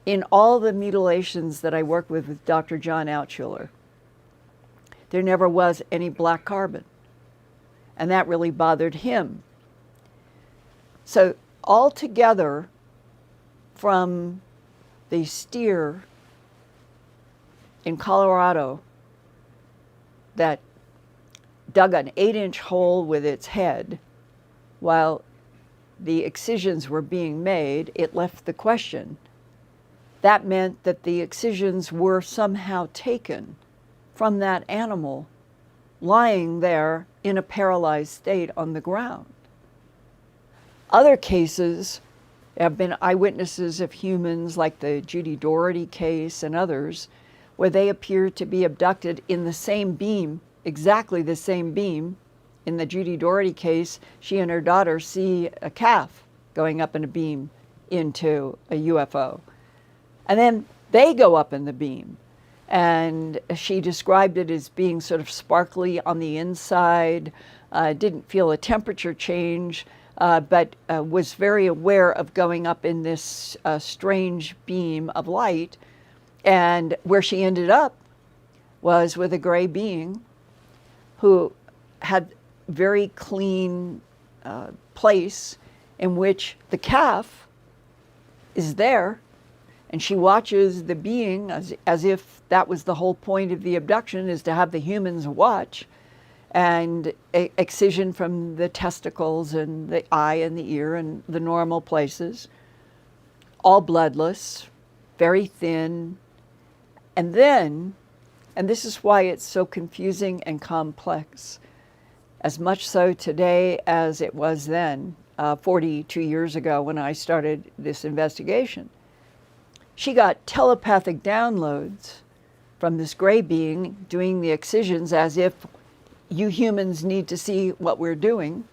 In all the mutilations that I worked with Dr. John Altshuler, there never was any black carbon. And that really bothered him. So altogether, from the steer in Colorado that dug an 8-inch hole with its head while the excisions were being made, it left the question. That meant that the excisions were somehow taken from that animal lying there in a paralyzed state on the ground. Other cases have been eyewitnesses of humans, like the Judy Doherty case and others, where they appear to be abducted in the same beam, exactly the same beam. In the Judy Doherty case, she and her daughter see a calf going up in a beam into a UFO. And then they go up in the beam. And she described it as being sort of sparkly on the inside, didn't feel a temperature change, but was very aware of going up in this strange beam of light. And where she ended up was with a gray being who had very clean place in which the calf is there, and she watches the being as if that was the whole point of the abduction, is to have the humans watch, and excision from the testicles and the eye and the ear and the normal places, all bloodless, very thin. And then, and this is why it's so confusing and complex, as much so today as it was then, 42 years ago when I started this investigation. She got telepathic downloads from this gray being doing the excisions as if you humans need to see what we're doing.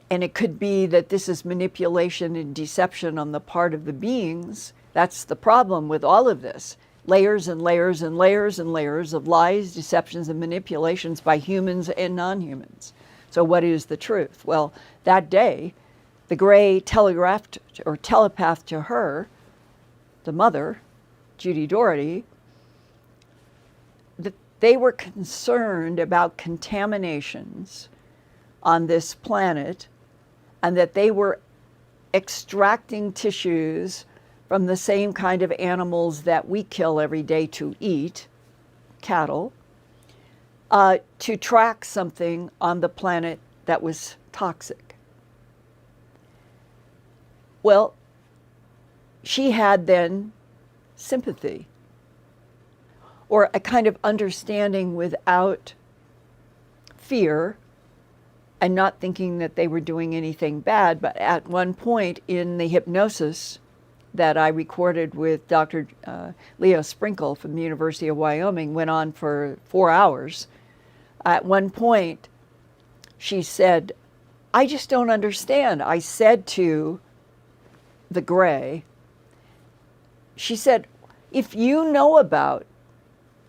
And it could be that this is manipulation and deception on the part of the beings. That's the problem with all of this. Layers and layers and layers and layers of lies, deceptions, and manipulations by humans and non-humans. So what is the truth? Well, that day, the gray telegraphed or telepathed to her, the mother, Judy Doherty, that they were concerned about contaminations on this planet, and that they were extracting tissues from the same kind of animals that we kill every day to eat, cattle, to track something on the planet that was toxic. Well, she had then sympathy, or a kind of understanding without fear, and not thinking that they were doing anything bad. But at one point in the hypnosis that I recorded with Dr. Leo Sprinkle from the University of Wyoming, went on for 4 hours. At one point, she said, I just don't understand. I said to the gray, she said, if you know about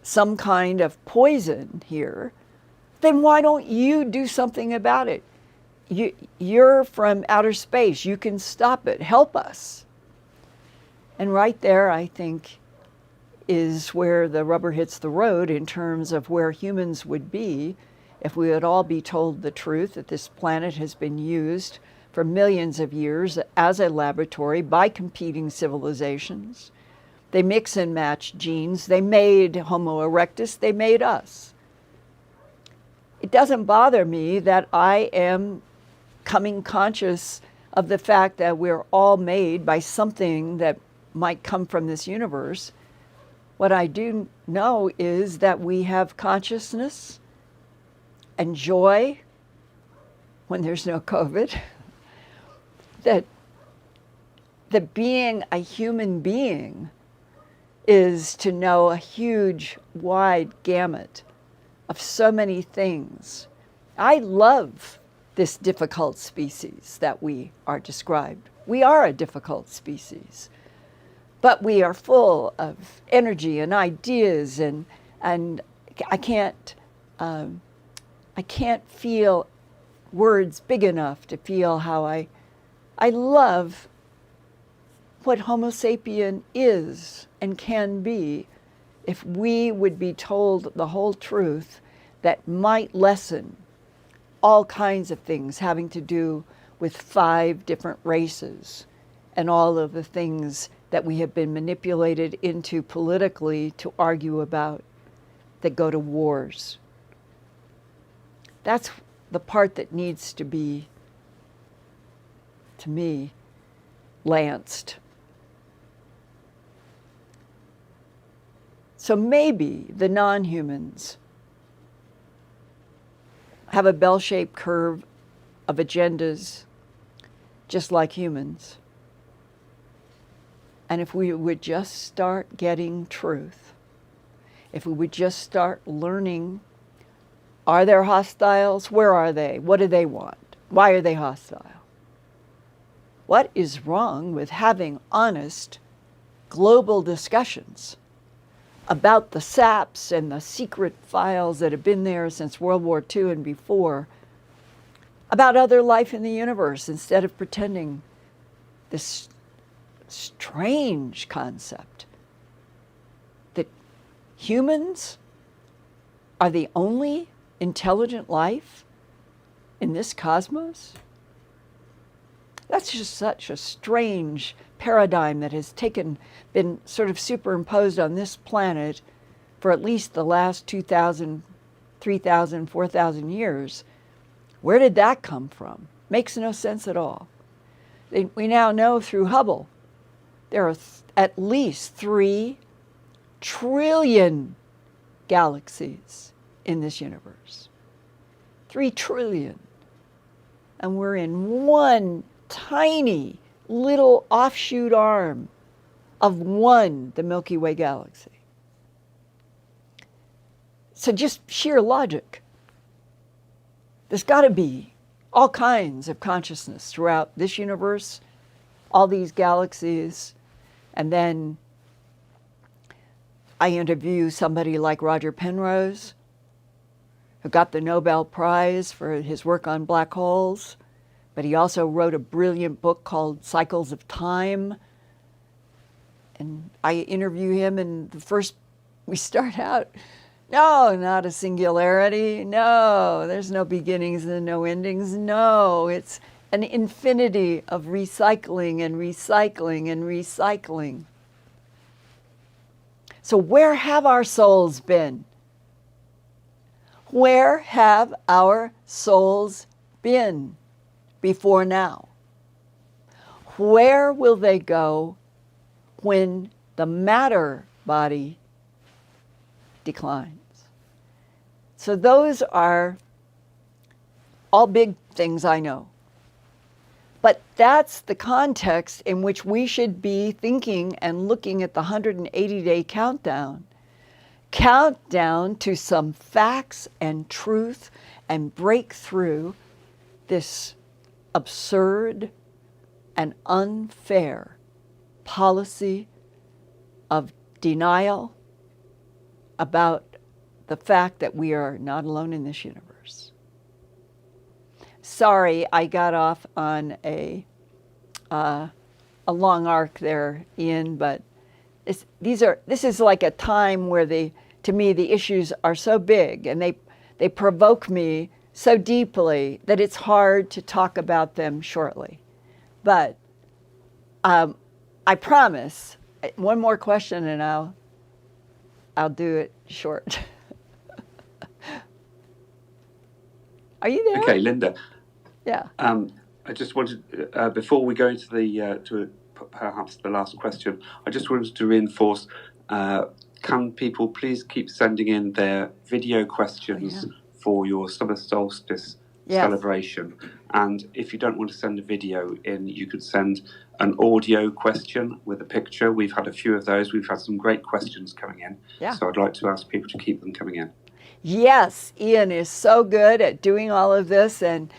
some kind of poison here, then why don't you do something about it? You're from outer space. You can stop it. Help us. And right there, I think, is where the rubber hits the road in terms of where humans would be if we would all be told the truth, that this planet has been used for millions of years as a laboratory by competing civilizations. They mix and match genes. They made Homo erectus. They made us. It doesn't bother me that I am coming conscious of the fact that we're all made by something that might come from this universe. What I do know is that we have consciousness and joy when there's no COVID, that being a human being is to know a huge, wide gamut of so many things. I love this difficult species that we are described. We are a difficult species. but we are full of energy and ideas, and I can't feel words big enough to feel how I love what Homo sapien is and can be if we would be told the whole truth that might lessen all kinds of things having to do with 5 different races and all of the things that we have been manipulated into politically to argue about that go to wars. That's the part that needs to be, to me, lanced. So maybe the non-humans have a bell-shaped curve of agendas just like humans. And if we would just start getting truth, if we would just start learning, are there hostiles? Where are they? What do they want? Why are they hostile? What is wrong with having honest global discussions about the SAPs and the secret files that have been there since World War II and before, about other life in the universe, instead of pretending this strange concept that humans are the only intelligent life in this cosmos? That's just such a strange paradigm that has been sort of superimposed on this planet for at least the last 2,000, 3,000, 4,000 years. Where did that come from? Makes no sense at all. We now know through Hubble there are at least 3 trillion galaxies in this universe. 3 trillion. And we're in one tiny little offshoot arm of the Milky Way galaxy. So just sheer logic. There's got to be all kinds of consciousness throughout this universe, all these galaxies, and then I interview somebody like Roger Penrose, who got the Nobel Prize for his work on black holes, but he also wrote a brilliant book called Cycles of Time. And I interview him, and we start out, no, not a singularity. No, there's no beginnings and no endings. No, it's an infinity of recycling and recycling and recycling. So where have our souls been? Where have our souls been before now? Where will they go when the matter body declines? So those are all big things I know. But that's the context in which we should be thinking and looking at the 180-day countdown. Countdown to some facts and truth and break through this absurd and unfair policy of denial about the fact that we are not alone in this universe. Sorry, I got off on a long arc there, Ian, but this is like a time where to me the issues are so big and they provoke me so deeply that it's hard to talk about them shortly. But I promise, one more question and I'll do it short. Are you there? Okay, Linda. Yeah. I just wanted, before we go into to perhaps the last question, I just wanted to reinforce, can people please keep sending in their video questions for your summer solstice celebration? And if you don't want to send a video in, you could send an audio question with a picture. We've had a few of those. We've had some great questions coming in. Yeah. So I'd like to ask people to keep them coming in. Yes, Ian is so good at doing all of this, and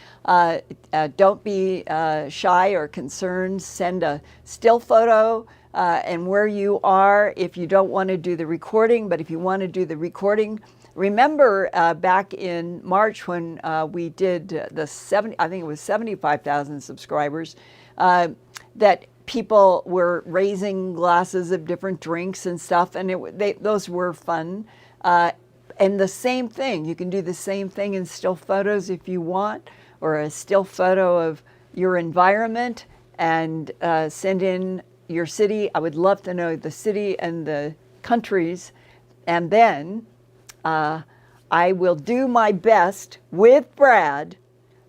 don't be shy or concerned. Send a still photo and where you are if you don't want to do the recording. But if you want to do the recording, remember back in March when we did I think it was 75,000 subscribers, that people were raising glasses of different drinks and stuff, and those were fun. And the same thing, you can do the same thing in still photos if you want, or a still photo of your environment, and send in your city. I would love to know the city and the countries. And then I will do my best with Brad.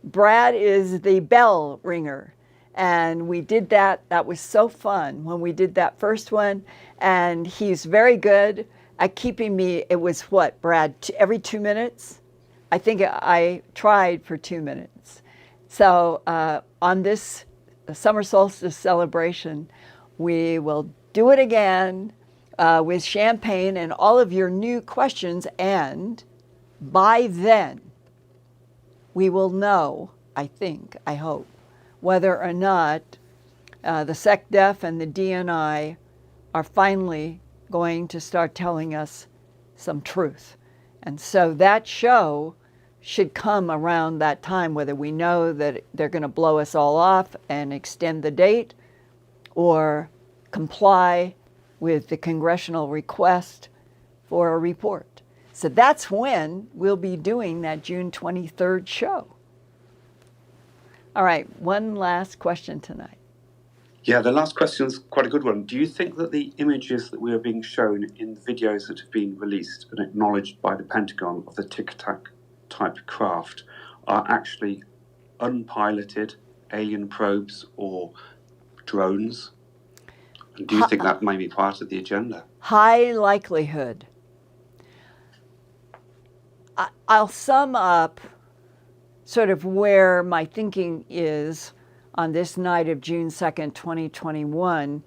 Brad is the bell ringer. And we did that. That was so fun when we did that first one. And he's very good at keeping me. It was what, Brad, every 2 minutes? I think I tried for 2 minutes. So on this summer solstice celebration, we will do it again with champagne and all of your new questions. And by then, we will know, I think, I hope, whether or not the SecDef and the DNI are finally going to start telling us some truth. And so that show should come around that time, whether we know that they're going to blow us all off and extend the date or comply with the congressional request for a report. So that's when we'll be doing that June 23rd show. All right, one last question tonight. Yeah, the last question is quite a good one. Do you think that the images that we are being shown in the videos that have been released and acknowledged by the Pentagon of the Tic Tac type craft are actually unpiloted alien probes or drones? And do you think that may be part of the agenda? High likelihood. I'll sum up sort of where my thinking is on this night of June 2nd, 2021,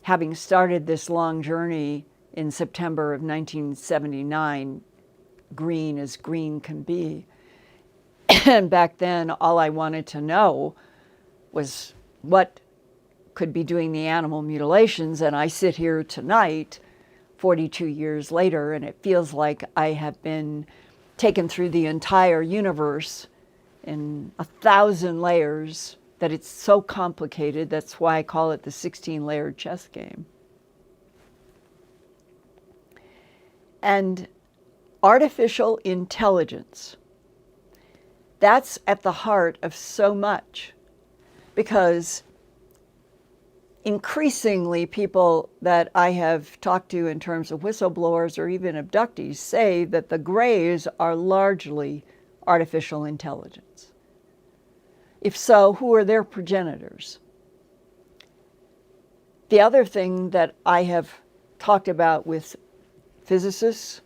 having started this long journey in September of 1979, green as green can be. And back then, all I wanted to know was what could be doing the animal mutilations. And I sit here tonight, 42 years later, and it feels like I have been taken through the entire universe in 1,000 layers, that it's so complicated. That's why I call it the 16-layered chess game. And artificial intelligence, that's at the heart of so much, because increasingly people that I have talked to in terms of whistleblowers or even abductees say that the grays are largely artificial intelligence. If so, who are their progenitors? The other thing that I have talked about with physicists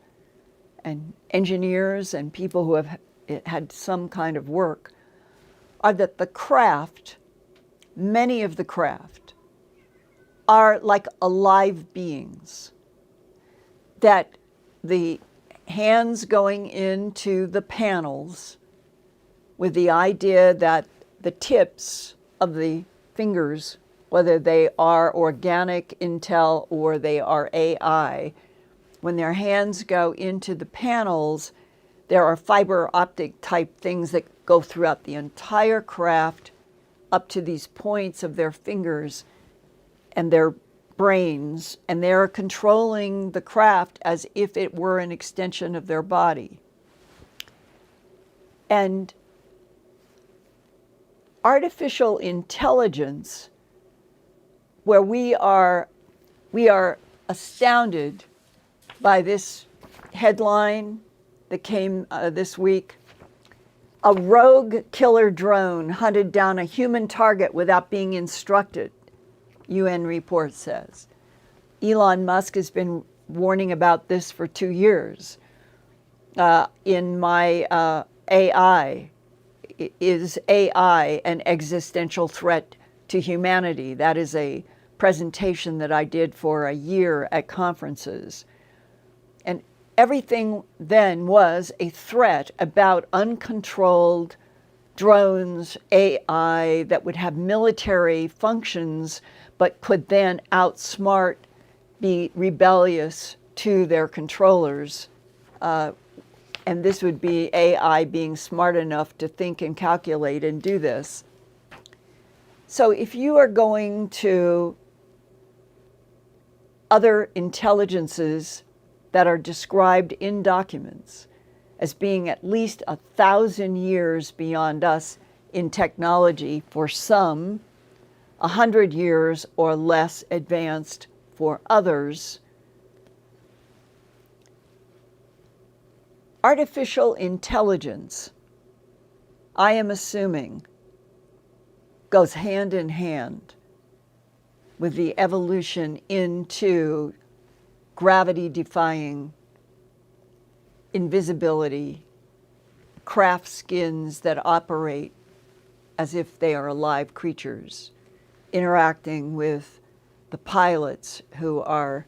and engineers and people who have had some kind of work are that the craft, many of the craft, are like alive beings. That the hands going into the panels with the idea that the tips of the fingers, whether they are organic intel or they are AI, when their hands go into the panels, there are fiber optic type things that go throughout the entire craft up to these points of their fingers and their brains, and they're controlling the craft as if it were an extension of their body. And artificial intelligence, where we are astounded by this headline that came this week. A rogue killer drone hunted down a human target without being instructed, UN report says. Elon Musk has been warning about this for 2 years. In my AI, is AI an existential threat to humanity? That is a presentation that I did for a year at conferences. And everything then was a threat about uncontrolled drones, AI that would have military functions, but could then outsmart, be rebellious to their controllers. And this would be AI being smart enough to think and calculate and do this. So if you are going to other intelligences that are described in documents as being at least 1,000 years beyond us in technology for some, 100 years or less advanced for others, artificial intelligence, I am assuming, goes hand in hand with the evolution into gravity-defying invisibility, craft skins that operate as if they are alive creatures, interacting with the pilots who are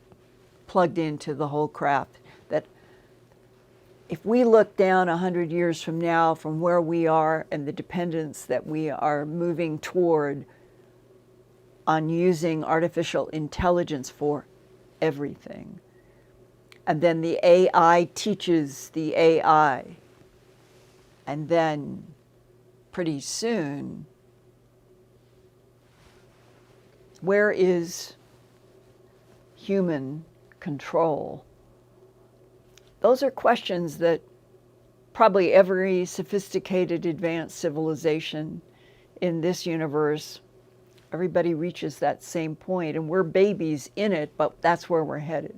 plugged into the whole craft. That if we look down 100 years from now from where we are and the dependence that we are moving toward on using artificial intelligence for everything, and then the AI teaches the AI, and then pretty soon, where is human control? Those are questions that probably every sophisticated advanced civilization in this universe, everybody reaches that same point, and we're babies in it, but that's where we're headed.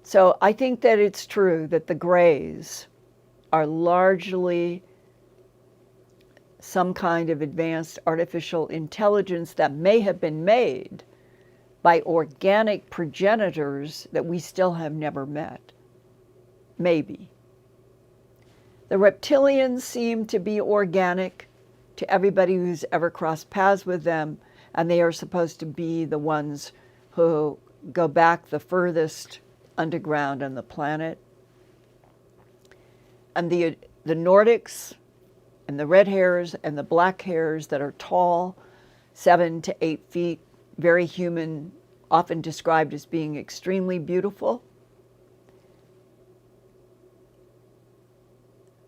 So I think that it's true that the grays are largely some kind of advanced artificial intelligence that may have been made by organic progenitors that we still have never met. Maybe. The reptilians seem to be organic to everybody who's ever crossed paths with them, and they are supposed to be the ones who go back the furthest underground on the planet. And the Nordics and the red hairs and the black hairs that are tall, 7 to 8 feet, very human, often described as being extremely beautiful.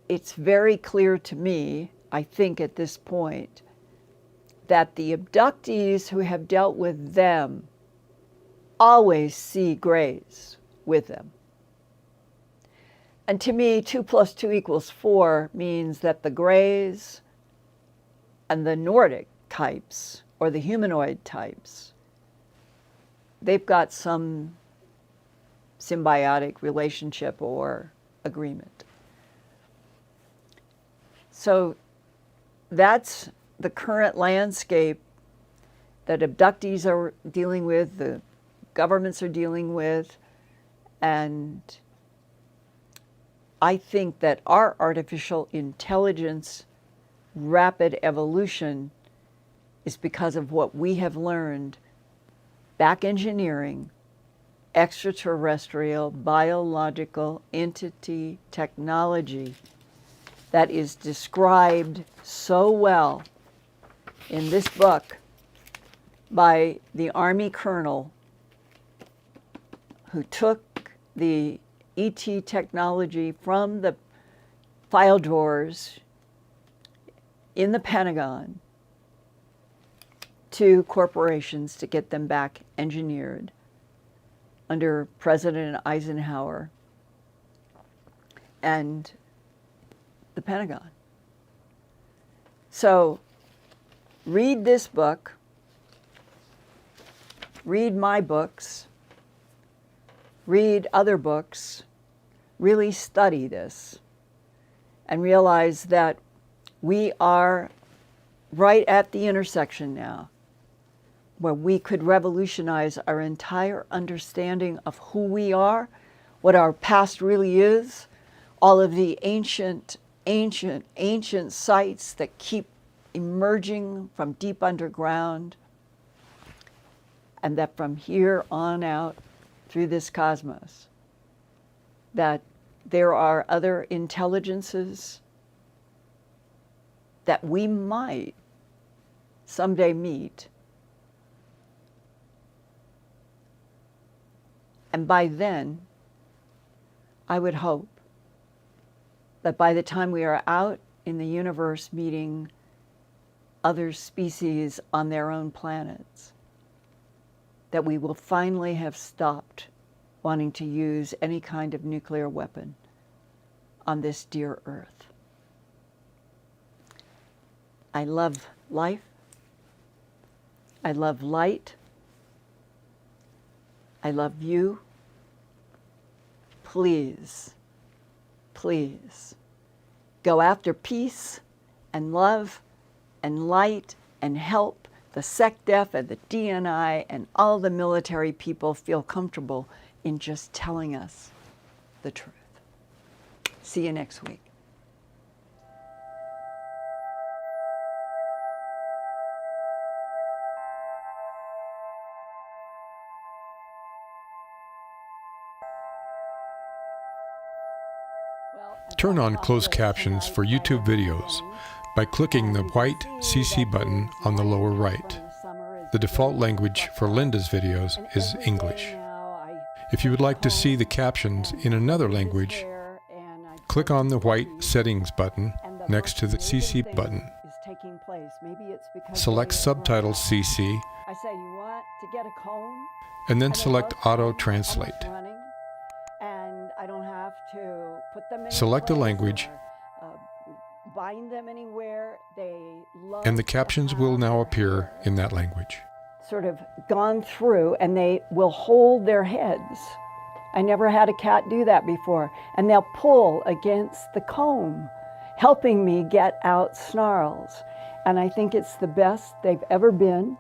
It's very clear to me, I think at this point, that the abductees who have dealt with them always see grays with them. And to me, 2 + 2 = 4 means that the grays and the Nordic types, or the humanoid types, they've got some symbiotic relationship or agreement. So that's the current landscape that abductees are dealing with, the governments are dealing with, and I think that our artificial intelligence rapid evolution is because of what we have learned, back engineering, extraterrestrial, biological entity technology that is described so well in this book by the Army colonel who took the ET technology from the file drawers in the Pentagon to corporations to get them back engineered under President Eisenhower and the Pentagon. So read this book, read my books, read other books, really study this, and realize that we are right at the intersection now where we could revolutionize our entire understanding of who we are, what our past really is, all of the ancient sites that keep emerging from deep underground, and that from here on out through this cosmos, that there are other intelligences that we might someday meet. And by then, I would hope that by the time we are out in the universe meeting other species on their own planets, that we will finally have stopped wanting to use any kind of nuclear weapon on this dear Earth. I love life. I love light. I love you. Please, please, go after peace and love and light and help the SecDef and the DNI and all the military people feel comfortable in just telling us the truth. See you next week. Turn on closed captions for YouTube videos by clicking the white CC button on the lower right. The default language for Linda's videos is English. If you would like to see the captions in another language, click on the white Settings button next to the CC button. Select Subtitles CC, and then select Auto Translate. Select a language, and the captions will now appear in that language. Sort of gone through, and they will hold their heads. I never had a cat do that before. And they'll pull against the comb, helping me get out snarls. And I think it's the best they've ever been.